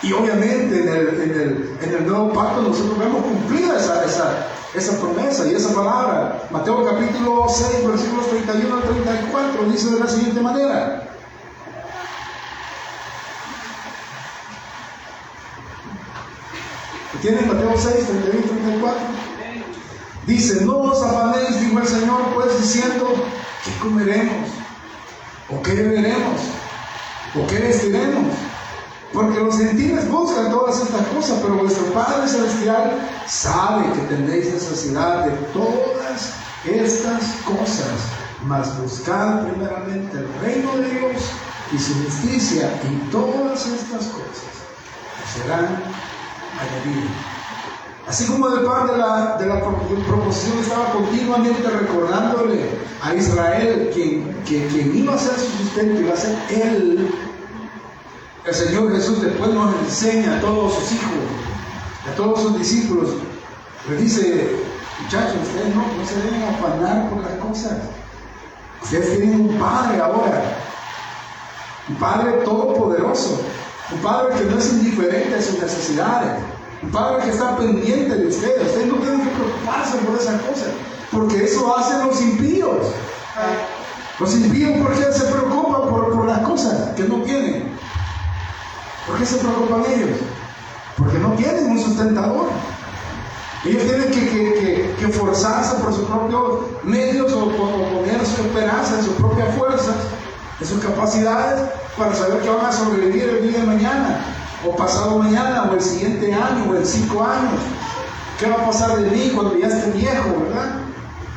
Y obviamente en el nuevo pacto nosotros vemos cumplida esa promesa y esa palabra. Mateo capítulo 6, versículos 31 al 34 dice de la siguiente manera. ¿Tienen Mateo 6, 31 y 34? Dice: no os afanéis, dijo el Señor, pues diciendo, ¿qué comeremos? ¿O qué beberemos? ¿O qué vestiremos? Porque los gentiles buscan todas estas cosas, pero vuestro Padre Celestial sabe que tenéis necesidad de todas estas cosas. Mas buscad primeramente el reino de Dios y su justicia, y todas estas cosas serán añadidas. Así como el pan de la proposición estaba continuamente recordándole a Israel quien iba a ser su sustento, iba a ser Él. El Señor Jesús después nos enseña a todos sus hijos, a todos sus discípulos. Les dice: muchachos, ustedes no se deben afanar por las cosas. Ustedes tienen un Padre ahora, un Padre todopoderoso, un Padre que no es indiferente a sus necesidades, un Padre que está pendiente de ustedes. Ustedes no tienen que preocuparse por esas cosas, porque eso hacen los impíos. Los impíos, ¿por qué se preocupan por las cosas que no tienen? ¿Por qué se preocupan ellos? Porque no tienen un sustentador. Ellos tienen que esforzarse por sus propios medios o poner su esperanza en sus propias fuerzas, en sus capacidades, para saber que van a sobrevivir el día de mañana, o pasado mañana, o el siguiente año, o en 5 años. ¿Qué va a pasar de mí cuando ya esté viejo, verdad?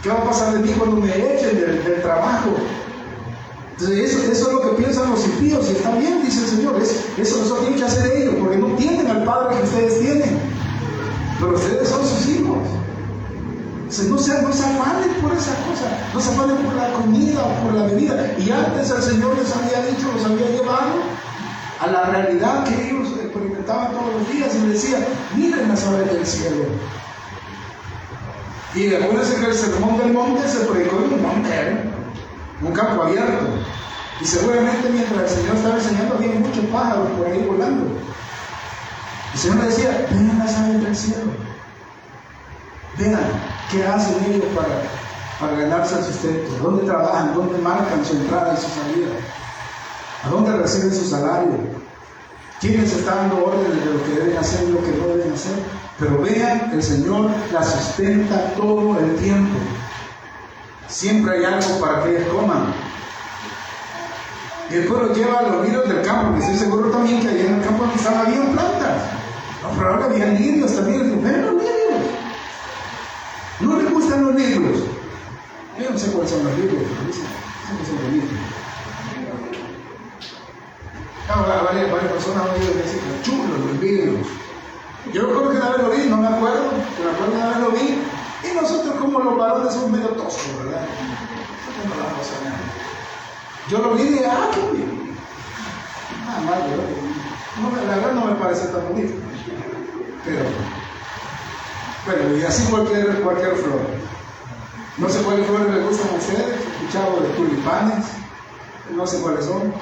¿Qué va a pasar de mí cuando me echen del trabajo? Entonces eso es lo que piensan los impíos, y está bien, dice el Señor. Eso tienen que hacer ellos, porque no tienen al Padre que ustedes tienen, pero ustedes son sus hijos. Entonces no se afanen por esa cosa, no se afanen por la comida o por la bebida. Y antes el Señor les había dicho, los había llevado a la realidad que ellos experimentaban todos los días, y les decía: miren las aves del cielo. Y acuérdense que el sermón del monte se predicó en un monte, un campo abierto, y seguramente mientras el Señor estaba enseñando había muchos pájaros por ahí volando. El Señor le decía: vean las aves del cielo, vean qué hacen ellos para ganarse el sustento, dónde trabajan, dónde marcan su entrada y su salida, a dónde reciben su salario, quiénes están dando órdenes de lo que deben hacer y lo que no deben hacer. Pero vean, el Señor las sustenta todo el tiempo. Siempre hay algo para que ellos coman. Y después los lleva a los lirios del campo, que estoy seguro también que allá en el campo habían plantas. No, pero ahora había lirios también. Ven los lirios. ¿No les gustan los lirios? Yo no sé cuáles son los lirios, pero son bonitos. Varias personas han oído decir que chulos los lirios. Yo recuerdo que una vez lo vi, no me acuerdo, pero me acuerdo que una vez lo vi. Y nosotros, como los varones, somos medio toscos, ¿verdad? No la vamos a ver. Yo lo vi y dije: qué bien. Nada más, ¿verdad? La verdad no me parece tan bonito. Pero, bueno, y así cualquier flor. No sé cuáles flores les gustan a ustedes. He escuchado de tulipanes, no sé cuáles son.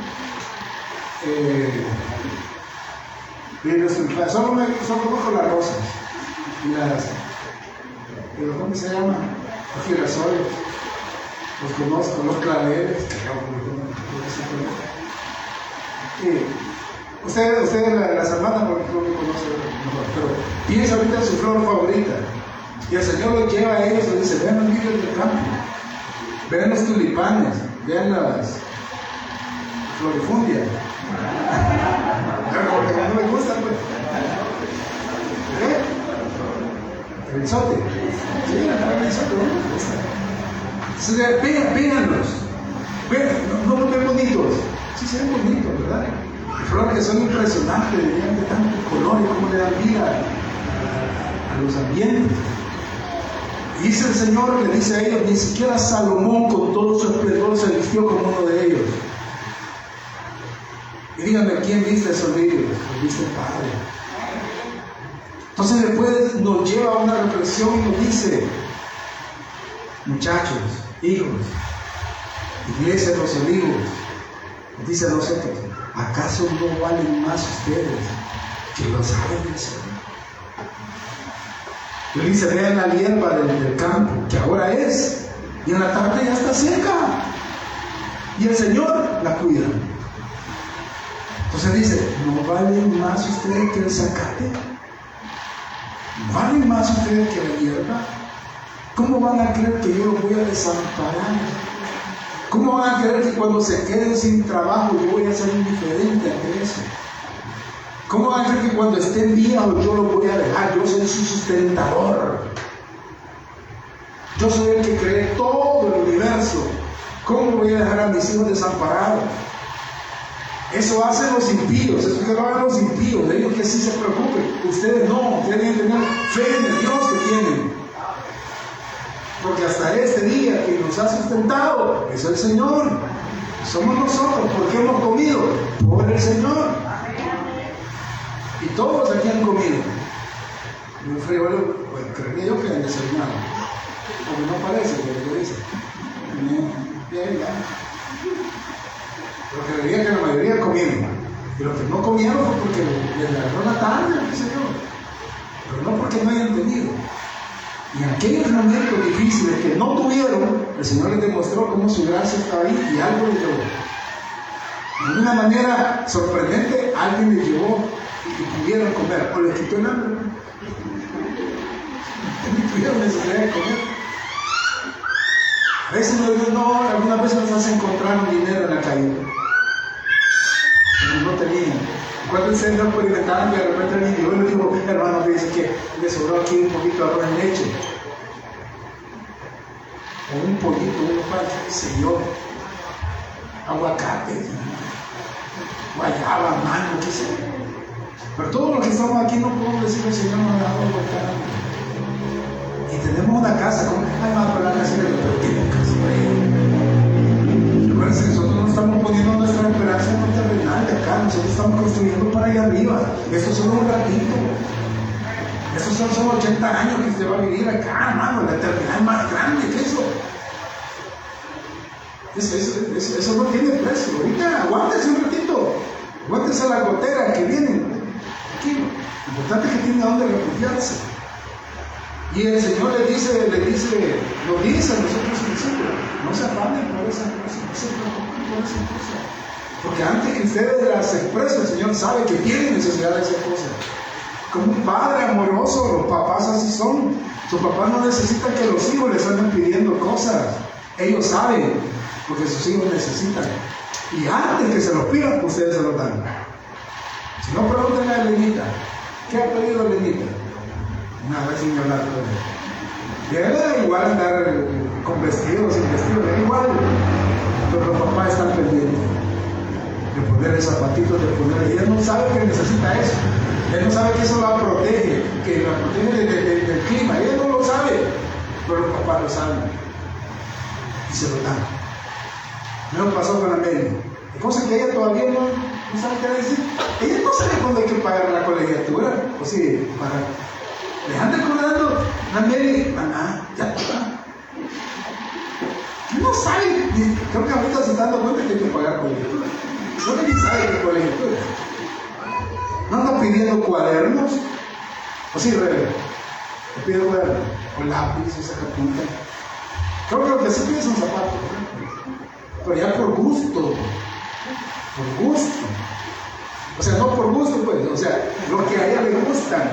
Solo conozco las rosas y ¿cómo se llama? Los girasoles, los conozco, los claveles, ustedes las hermanas porque no me conocen mejor, pero piensa ahorita en su flor favorita, y el Señor los lleva a ellos y dice: vean los lirios del campo, vean los tulipanes, vean las florifundias. Porque no me gusta, pues. El sote. Sí, el sote, ¿no? Véanlos. No los ven bonitos. Sí, se ven bonitos, ¿verdad? Flores que son impresionantes, de tantos colores, como le dan vida a los ambientes. Y dice el Señor, le dice a ellos: ni siquiera Salomón con todo su esplendor se vistió como uno de ellos. Y díganme, ¿quién viste esos lirios? Los viste el Padre. Entonces después nos lleva a una reflexión y nos dice: muchachos, hijos, iglesia de los olivos, nos dice a nosotros: ¿acaso no valen más ustedes que lo sabe del Señor. Él dice, vean la hierba del campo, que ahora es, y en la tarde ya está seca, y el Señor la cuida. Entonces dice, ¿no valen más ustedes que el zacate? ¿No valen más ustedes que la hierba? ¿Cómo van a creer que yo los voy a desamparar? ¿Cómo van a creer que cuando se queden sin trabajo yo voy a ser indiferente ante eso? ¿Cómo van a creer que cuando estén viejos yo los voy a dejar? Yo soy su sustentador. Yo soy el que cree todo el universo. ¿Cómo voy a dejar a mis hijos desamparados? Eso hacen los impíos, eso que lo hagan los impíos, ellos que sí se preocupen. Ustedes no, ustedes deben tener fe en el Dios que tienen. Porque hasta este día que nos ha sustentado es el Señor. Somos nosotros, porque hemos comido por el Señor. Y todos aquí han comido. Y un frijoles, pues creería yo que han desayunado. Porque no parece, que lo dice. Bien, ya. Pero creería que la mayoría comieron. Y los que no comieron fue porque les agarró la tarde, qué sé yo. Pero no porque no hayan tenido. Y en aquellos momentos difíciles que no tuvieron, el Señor les demostró cómo su gracia estaba ahí y algo les llevó. De una manera sorprendente, alguien les llevó y pudieron comer, o les quitó el hambre. Y tuvieron necesidad de comer. A veces algunas veces nos hacen encontrar un dinero en la calle. Pero no tenían. Cuando el Señor experimentaron que de repente alguien llegó y le dijo, hermano, dice que le sobró aquí un poquito de arroz en leche. O un poquito, un pan, qué sé yo. Aguacate, guayaba, mango, qué sé yo. Pero todos los que estamos aquí no podemos decir que el Señor nos ha dado aguacate. Y tenemos una casa, ¿cómo que más para la casa? Pero tiene casa para ella. Recuerden que nosotros no estamos poniendo nuestra esperanza en lo terrenal de acá, nosotros estamos construyendo para allá arriba. Esto es solo un ratito. Estos son solo 80 años que usted va a vivir acá, hermano. La eternidad es más grande que eso. Eso no tiene precio. Ahorita aguántese un ratito. Aguántese la gotera que viene. Tranquilo. Lo importante es que tiene a dónde refugiarse. Y el Señor nos dice a nosotros sus discípulos, no se afanen por esa cosa, no se preocupen por esa cosa. Porque antes que ustedes las expresen, el Señor sabe que tienen necesidad de esa cosa. Como un padre amoroso, los papás así son. Sus papás no necesitan que los hijos les anden pidiendo cosas. Ellos saben, porque sus hijos necesitan. Y antes que se los pidan, ustedes se los dan. Si no, pregúntenle a Elenita, ¿qué ha pedido Elenita? Una vez sin hablar con él. Y a él le da igual andar con vestido o sin vestido, le da igual. Pero los papás están pendientes de ponerle zapatitos, de ponerle. Y él no sabe que necesita eso. Él no sabe que eso la protege, que la protege del clima. Él no lo sabe, pero los papás lo saben. Y se lo dan. Me lo pasó con Amelia. Hay cosas que ella todavía no sabe qué decir. Ella no sabe cuándo hay que pagar la colegiatura. O sí, pagar. Les anda acordando la Mary, ya está. No sabe, creo que ahorita se está dando cuenta que hay que pagar colegiatura. No que ni sabe qué colegiatura. No anda pidiendo cuadernos. O sí, le pide cuadernos. O lápiz, o sacapunta. Creo que lo que sí pide son zapatos. Pero ya por gusto. Por gusto. O sea, no por gusto, pues. O sea, lo que a ella le gustan.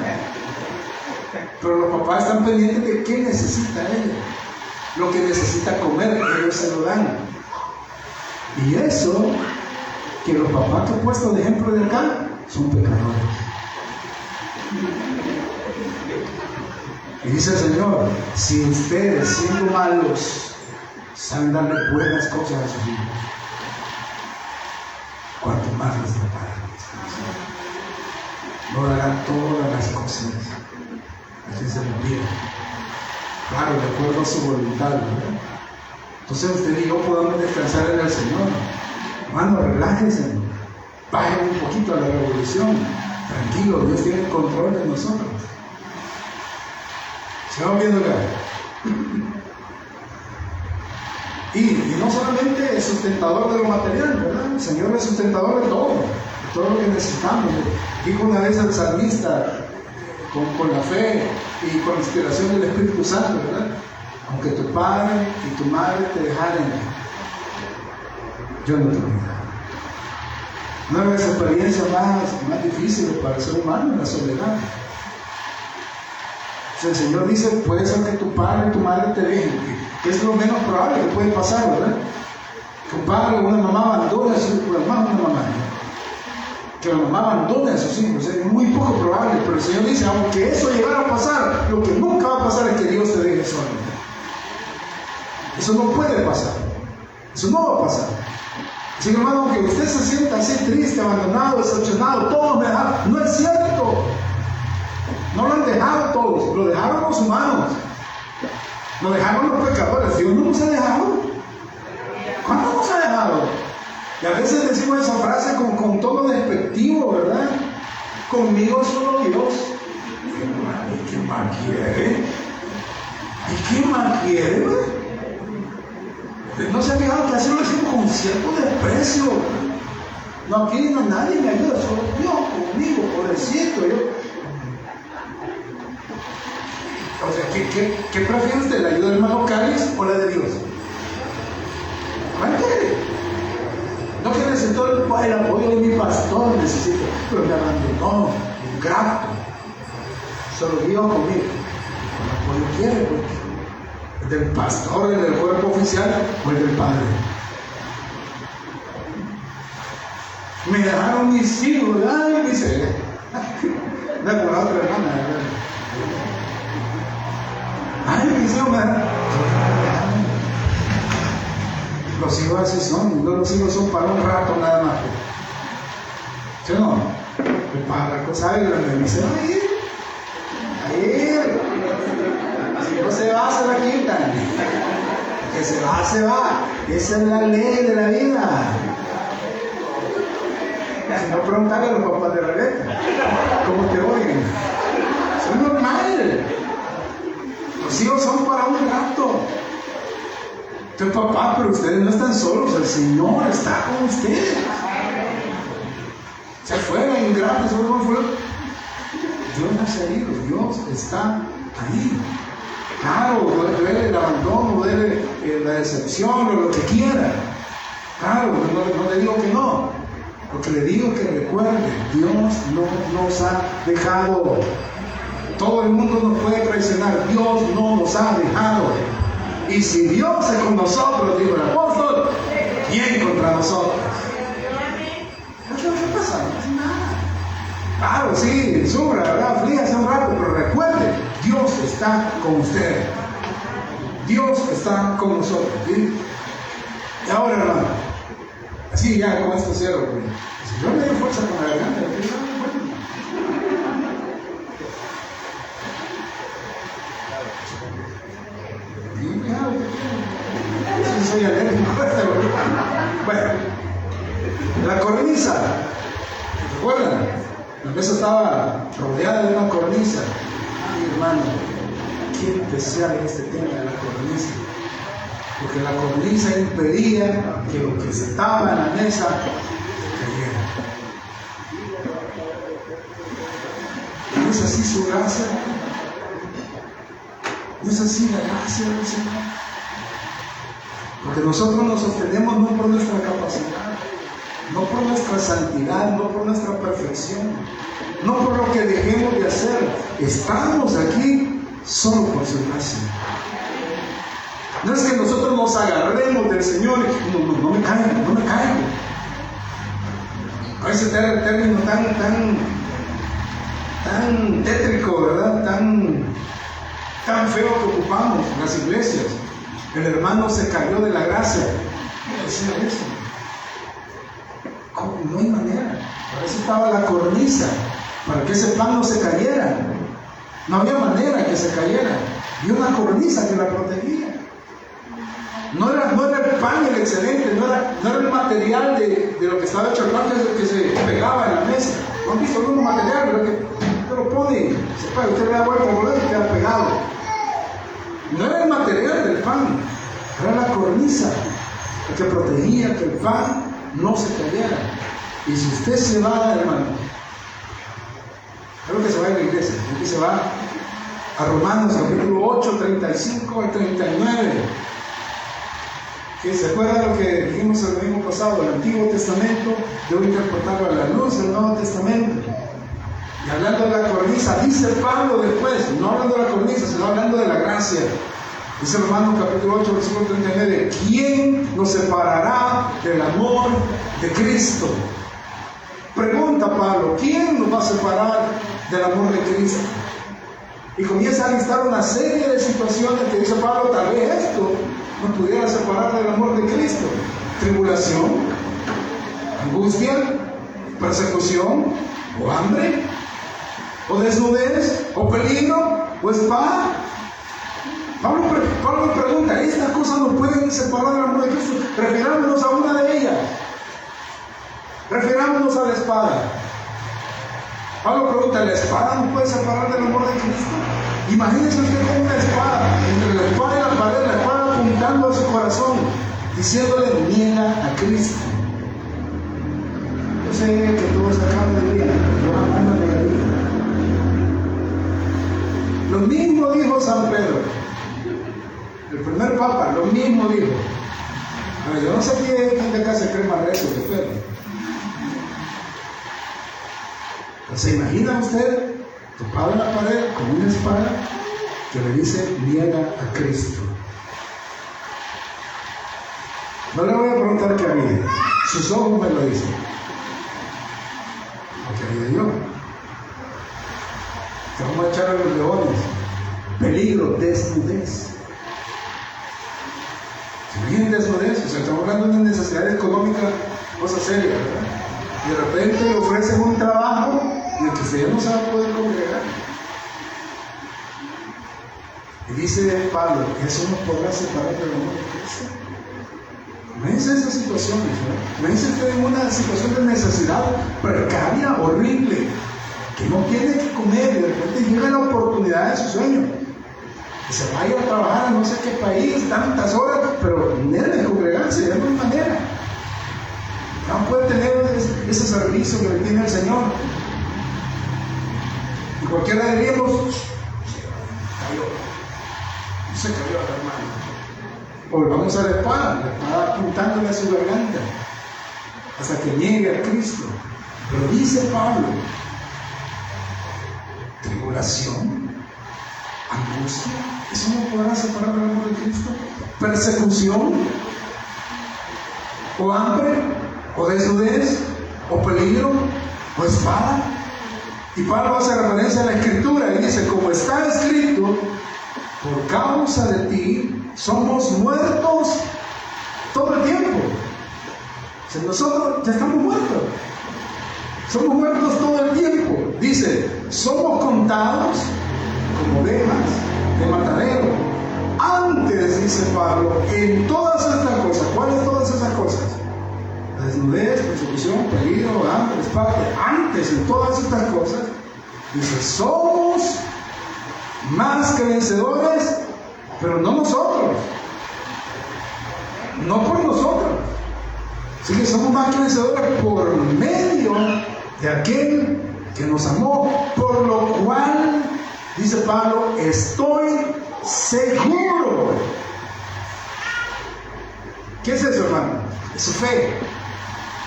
Pero los papás están pendientes de qué necesita ella. Lo que necesita comer, ellos se lo dan. Y eso, que los papás que he puesto de ejemplo de acá, son pecadores. Y dice el Señor, si ustedes, siendo malos, saben darle buenas cosas a sus hijos, cuanto más les preparan, no darán todas las cosas. Así se lo olvida. Claro, de acuerdo a su voluntad, ¿verdad? Entonces usted y yo podamos descansar en el Señor. Hermano, relájense. Bajen un poquito a la revolución. Tranquilo, Dios tiene el control de nosotros. ¿Se van viendo acá? Y no solamente es sustentador de lo material, ¿verdad? El Señor es sustentador de todo lo que necesitamos. Dijo una vez el salmista, con la fe y con la inspiración del Espíritu Santo, ¿verdad? Aunque tu padre y tu madre te dejaren, yo no te olvidaré. Una de las experiencias más difíciles para el ser humano es la soledad. O sea, el Señor dice, puede ser que tu padre y tu madre te dejen, que es lo menos probable que puede pasar, ¿verdad? Que un padre o una mamá abandone a sus hijos, una mamá, que la mamá abandone a sus hijos, es muy poco probable, pero el Señor dice, aunque eso llegara a pasar, lo que nunca va a pasar es que Dios te deje solo. Eso no puede pasar, eso no va a pasar. Así que, hermano, aunque usted se sienta así triste, abandonado, decepcionado, todos me dejaron, no es cierto. No lo han dejado todos, lo dejaron los humanos, lo dejaron los pecadores. Dios no nos ha dejado. ¿Cuándo nos ha dejado? Y a veces decimos esa frase con tono despectivo, ¿verdad? Conmigo solo Dios. ¿Y qué más quiere? ¿Y qué más quiere, güey? ¿No se ha fijado que así lo decimos con cierto desprecio? No, aquí no, nadie me ayuda, solo Dios conmigo, pobrecito yo. O sea, ¿qué prefiere usted? ¿La ayuda del hermano Cáliz o la de Dios? ¿Cuál quiere? No que necesito el apoyo de mi pastor, necesito, pero me abandonó, ingrato. Solo Dios conmigo. El apoyo quiere, porque el del pastor, el del cuerpo oficial o el del padre. Me dejaron mis hijos, ay, dice. Me acuerdo a otra hermana, ¿verdad? Ay, mis hijos me dejaron. Los hijos así son, los hijos son para un rato nada más. ¿Sí o no? El padre, ¿sabe? Me dice, ahí. Si no se va, se la quitan. Que se va, se va. Esa es la ley de la vida. Si no, preguntarle a los papás de Rebeca cómo te oyen. Eso es normal. Los hijos son para un rato. Entonces, papá, pero ustedes no están solos. El Señor está con ustedes. Se fueron ingratos, se fueron. Dios no se ha ido. Dios está ahí. Claro, duele el abandono, duele la decepción o lo que quiera. Claro, no le digo que no. Lo que le digo es que recuerde, Dios no nos ha dejado. Todo el mundo nos puede traicionar. Dios no nos ha dejado. Y si Dios es con nosotros, dijo el apóstol, ¿quién contra nosotros? ¿Qué pasa? No pasa nada. Claro, sí, sufra, ¿verdad? Aflíjase un rato, pero recuerde, Dios está con usted. Dios está con nosotros. ¿Sí? Y ahora, hermano, así ya con esto cierro. Si yo me doy fuerza con la garganta, soy alérgico. Bueno, la cornisa, ¿recuerdan? La mesa estaba rodeada de una cornisa. Ay, hermano, qué especial es este tema de la cornisa, porque la cornisa impedía que lo que estaba en la mesa cayera. ¿No es así su gracia? ¿No es así la gracia del Señor? Porque nosotros nos sostenemos no por nuestra capacidad, no por nuestra santidad, no por nuestra perfección, no por lo que dejemos de hacer. Estamos aquí solo por su gracia. No es que nosotros nos agarremos del Señor y no me caigo. A ese término tan tétrico, ¿verdad? Tan feo que ocupamos en las iglesias. El hermano se cayó de la gracia. ¿Qué decía eso? ¿Cómo? No hay manera. Para eso estaba la cornisa, para que ese pan no se cayera. No había manera que se cayera. Y una cornisa que la protegía. No era el pan el excelente, no era el material de lo que estaba hecho el pan que se pegaba en la mesa. ¿No han visto algún material? Pero que usted lo pone, usted le da vuelta al bolero y queda pegado. No era el material del pan, era la cornisa la que protegía que el pan no se cayera. Y si usted se va, hermano, Creo que se va a la iglesia, creo que se va a Romanos capítulo 8, 35 al 39. ¿Que se acuerda de lo que dijimos el domingo pasado? El Antiguo Testamento debo interpretarlo a la luz del Nuevo Testamento. Y hablando de la cornisa, dice Pablo después, no hablando de la cornisa, sino hablando de la gracia. Dice Romanos capítulo 8, versículo 39, ¿quién nos separará del amor de Cristo? Pregunta Pablo, ¿quién nos va a separar del amor de Cristo? Y comienza a listar una serie de situaciones que dice Pablo, tal vez esto nos pudiera separar del amor de Cristo. Tribulación, angustia, persecución, o hambre, o desnudez, o peligro, o espada. Pablo pregunta, ¿estas cosas nos pueden separar del amor de Cristo? Refirámonos a una de ellas. Refirámonos a la espada. Pablo pregunta, ¿la espada nos puede separar del amor de Cristo? Imagínese usted con una espada, entre la espada y la pared, la espada apuntando a su corazón, diciéndole, niega a Cristo. Yo sé que todos acá me dirían, yo jamás me negaría. Lo mismo dijo San Pedro. El primer papa, lo mismo dijo. A ver, yo no sé quién de acá se cree más recio que Pedro. ¿Se imagina usted topado en la pared con una espada que le dice niega a Cristo? No le voy a preguntar qué había, sus ojos me lo dicen. ¿O qué había yo? Te vamos a echar a los leones. Peligro, desnudez. ¿Se imaginan desnudez? O sea, estamos hablando de una necesidad económica, cosa seria, ¿verdad? Y de repente le ofrecen un trabajo en el que usted ya no se va a poder congregar. Y dice Pablo, eso nos podrá separar del amor de Cristo. Imagínense esas situaciones, ¿no? Imagínense usted en una situación de necesidad precaria, horrible, que no tiene que comer y de repente llega la oportunidad de su sueño. Que se vaya a trabajar a no sé qué país, tantas horas, pero debe congregarse de alguna manera. No puede tener ese servicio que le tiene el Señor. Y cualquiera diríamos, cayó. No se cayó a la hermana. Volvamos a la espada apuntándole a su garganta, hasta que niegue a Cristo. Pero dice Pablo, tribulación, angustia, ¿eso no podrá separar del amor de Cristo? Persecución, o hambre, o desnudez, o peligro, o espada. Y Pablo hace referencia a la Escritura y dice, como está escrito, por causa de ti somos muertos todo el tiempo. O sea, nosotros ya estamos muertos. Somos muertos todo el tiempo. Dice, somos contados como ovejas de matadero. Antes, dice Pablo, en todas estas cosas. ¿Cuáles todas esas cosas? La desnudez, persecución, peligro, hambre, espada. Antes, en todas estas cosas, dice, somos más que vencedores, pero no nosotros. No por nosotros. Así que somos más que vencedores por medio de aquel que nos amó, por lo cual, dice Pablo, estoy seguro. ¿Qué es eso, hermano? Es su fe.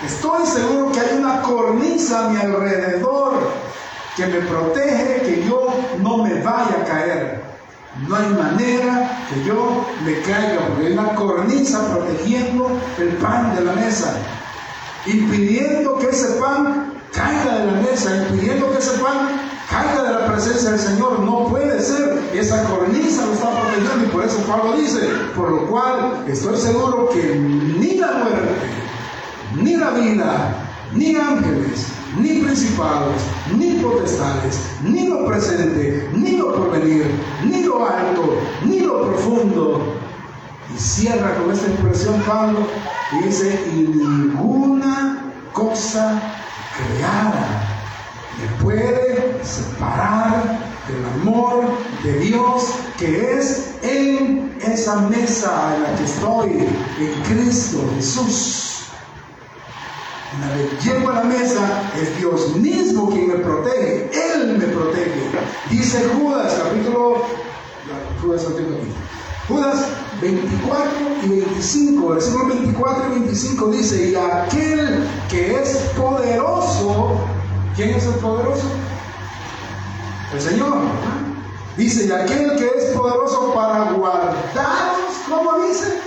Estoy seguro que hay una cornisa a mi alrededor que me protege, que yo no me vaya a caer. No hay manera que yo me caiga, porque hay una cornisa protegiendo el pan de la mesa, impidiendo que ese pan caiga de la mesa, impidiendo que ese pan caiga de la presencia del Señor. No puede ser, esa cornisa lo está protegiendo, y por eso Pablo dice, por lo cual estoy seguro que ni la muerte, ni la vida, ni ángeles, ni principados, ni potestades, ni lo presente, ni lo porvenir, ni lo alto, ni lo profundo. Y cierra con esta expresión Pablo y dice, y ninguna cosa creada me puede separar del amor de Dios que es en esa mesa en la que estoy, en Cristo Jesús. Una vez llego a la mesa, es Dios mismo quien me protege. Él me protege. Dice Judas, Judas 24 y 25, versículos 24 y 25 dice: y aquel que es poderoso, ¿quién es el poderoso? El Señor. Dice: y aquel que es poderoso para guardaros, ¿cómo dice?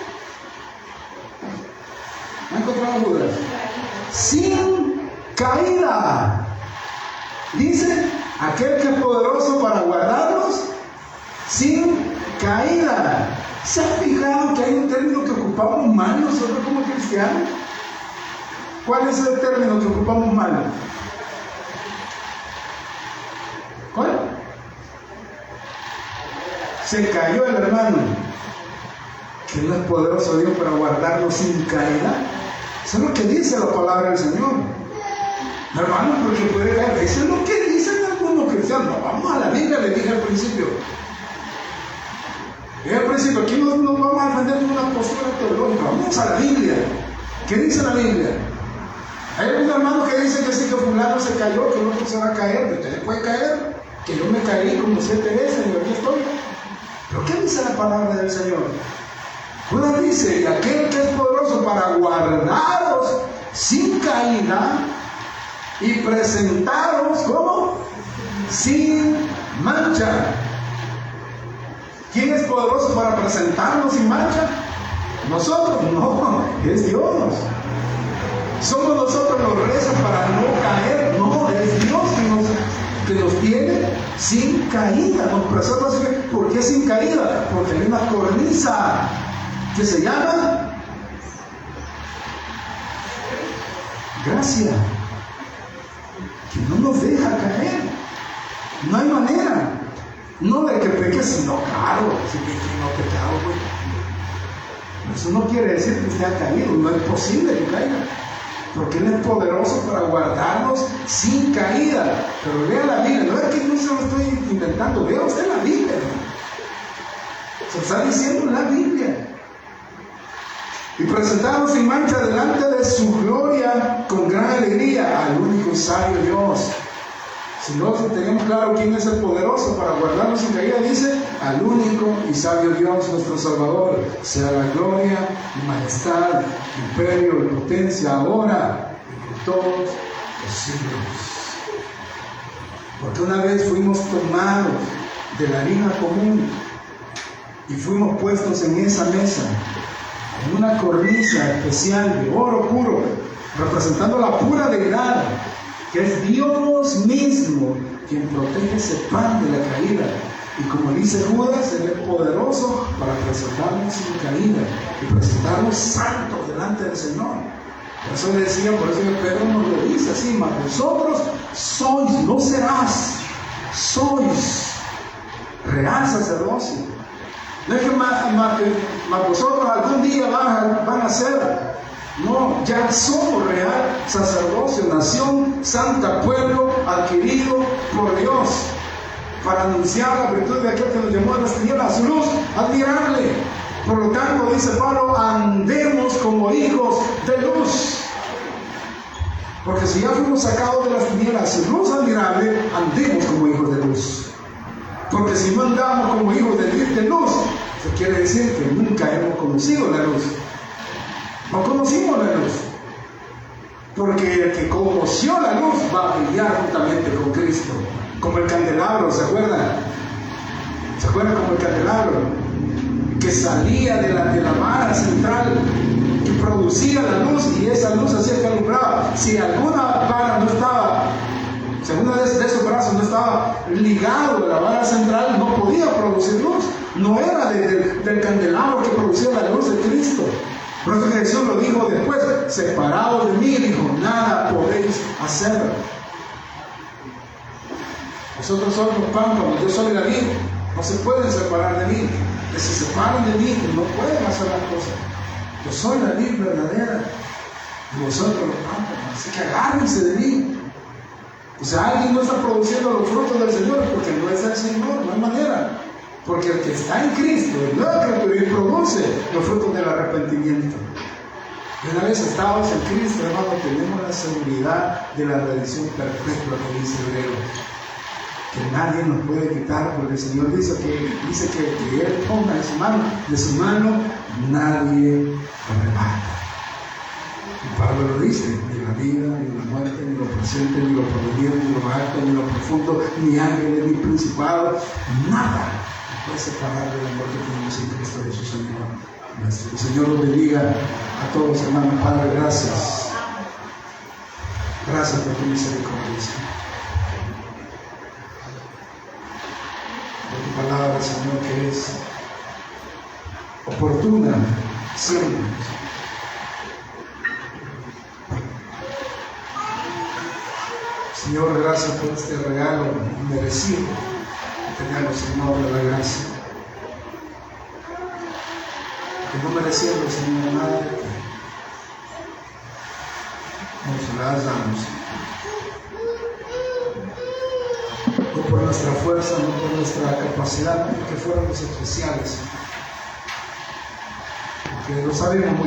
¿Me ha encontrado Judas? Sin caída. Dice: aquel que es poderoso para guardarlos sin caída. ¿Se han fijado que hay un término que ocupamos mal nosotros como cristianos? ¿Cuál es el término que ocupamos mal? ¿Cuál? Se cayó el hermano. Que no es poderoso Dios para guardarlo sin caída. Eso es lo que dice la palabra del Señor. Hermano, porque puede caer. Eso es lo que dicen algunos cristianos. Vamos a la Biblia, le dije al principio. Aquí no nos vamos a defender de una postura teológica. Vamos a la Biblia. ¿Qué dice la Biblia? Hay algunos hermanos que dicen que sí, que fulano se cayó, que el otro se va a caer. Usted le puede caer, que yo me caí como 7 veces y aquí estoy. ¿Pero qué dice la palabra del Señor? Judas dice: y aquel que es poderoso para guardaros sin caída y presentaros, ¿cómo? Sin mancha. ¿Quién es poderoso para presentarnos sin mancha? Nosotros, no, es Dios. Somos nosotros los rezos para no caer, no, es Dios que nos tiene sin caída, nos preserva así. ¿Por qué sin caída? Porque hay una cornisa que se llama gracia, que no nos deja caer. No hay manera. No de que peque, sino claro, si peque no pecado, pues. Eso no quiere decir que usted ha caído, no es posible que caiga, porque Él es poderoso para guardarnos sin caída. Pero lea la Biblia, no es que no se lo estoy inventando, lea usted la Biblia, ¿no? Se está diciendo en la Biblia. Y presentados sin mancha delante de su gloria con gran alegría al único y sabio Dios. Si no tenemos claro quién es el poderoso para guardarnos sin caída, dice: al único y sabio Dios, nuestro Salvador, sea la gloria y majestad, imperio y potencia, ahora y por todos los siglos. Porque una vez fuimos tomados de la harina común y fuimos puestos en esa mesa, en una cornisa especial de oro puro, representando la pura deidad, que es Dios mismo quien protege ese pan de la caída. Y como dice Judas, Él es poderoso para presentarnos sin caída y presentarnos santos delante del Señor. Por eso le decía, por eso que Pedro nos lo dice así: mas vosotros sois, no serás, sois real sacerdocio. No es que más vosotros algún día van a ser. No, ya somos real sacerdocio, nación santa, pueblo adquirido por Dios, para anunciar la virtud de aquel que nos llamó de las tinieblas a su luz admirable. Por lo tanto, dice Pablo, andemos como hijos de luz. Porque si ya fuimos sacados de las tinieblas a su luz admirable, andemos como hijos de luz. Porque si no andamos como hijos de luz, eso quiere decir que nunca hemos conocido la luz. No conocimos la luz, porque el que conoció la luz va a brillar juntamente con Cristo, como el candelabro, ¿se acuerdan? ¿Se acuerdan como el candelabro? Que salía de la vara central y producía la luz, y esa luz hacía que alumbraba. Si alguna vara no estaba, si alguna de esos brazos no estaba ligado a la vara central, no podía producir luz. No era del candelabro que producía la luz de Cristo. Por eso que Jesús lo dijo después: separados de mí, dijo, nada podéis hacer. Vosotros sois los pámpanos, yo soy la vid, no se pueden separar de mí. Que se separan de mí, no pueden hacer las cosas. Yo soy la vid verdadera y vosotros los pámpanos, así que agárrense de mí. O sea, alguien no está produciendo los frutos del Señor porque no es el Señor, no hay manera. Porque el que está en Cristo, el nuevo criatura, y produce los frutos del arrepentimiento. Y una vez estados en Cristo, hermano, tenemos la seguridad de la redención perpetua que dice Hebreo, que nadie nos puede quitar, porque el Señor dice que Él ponga en su mano, de su mano nadie lo arrebata. Y Pablo lo dice: ni la vida, ni la muerte, ni lo presente, ni lo porvenir, ni lo alto, ni lo profundo, ni ángeles, ni principados, nada puede separar del amor que tenemos en Cristo Jesús, Señor nuestro. El Señor los bendiga a todos, hermanos. Padre, gracias. Gracias por tu misericordia, Señor. Por tu palabra, Señor, que es oportuna siempre. Señor, gracias por este regalo merecido que tenemos, Señor, de la gracia. Que no mereciendo, Señor, nada de ti, nos las damos. No por nuestra fuerza, no por nuestra capacidad, porque fuéramos especiales, porque lo sabemos muy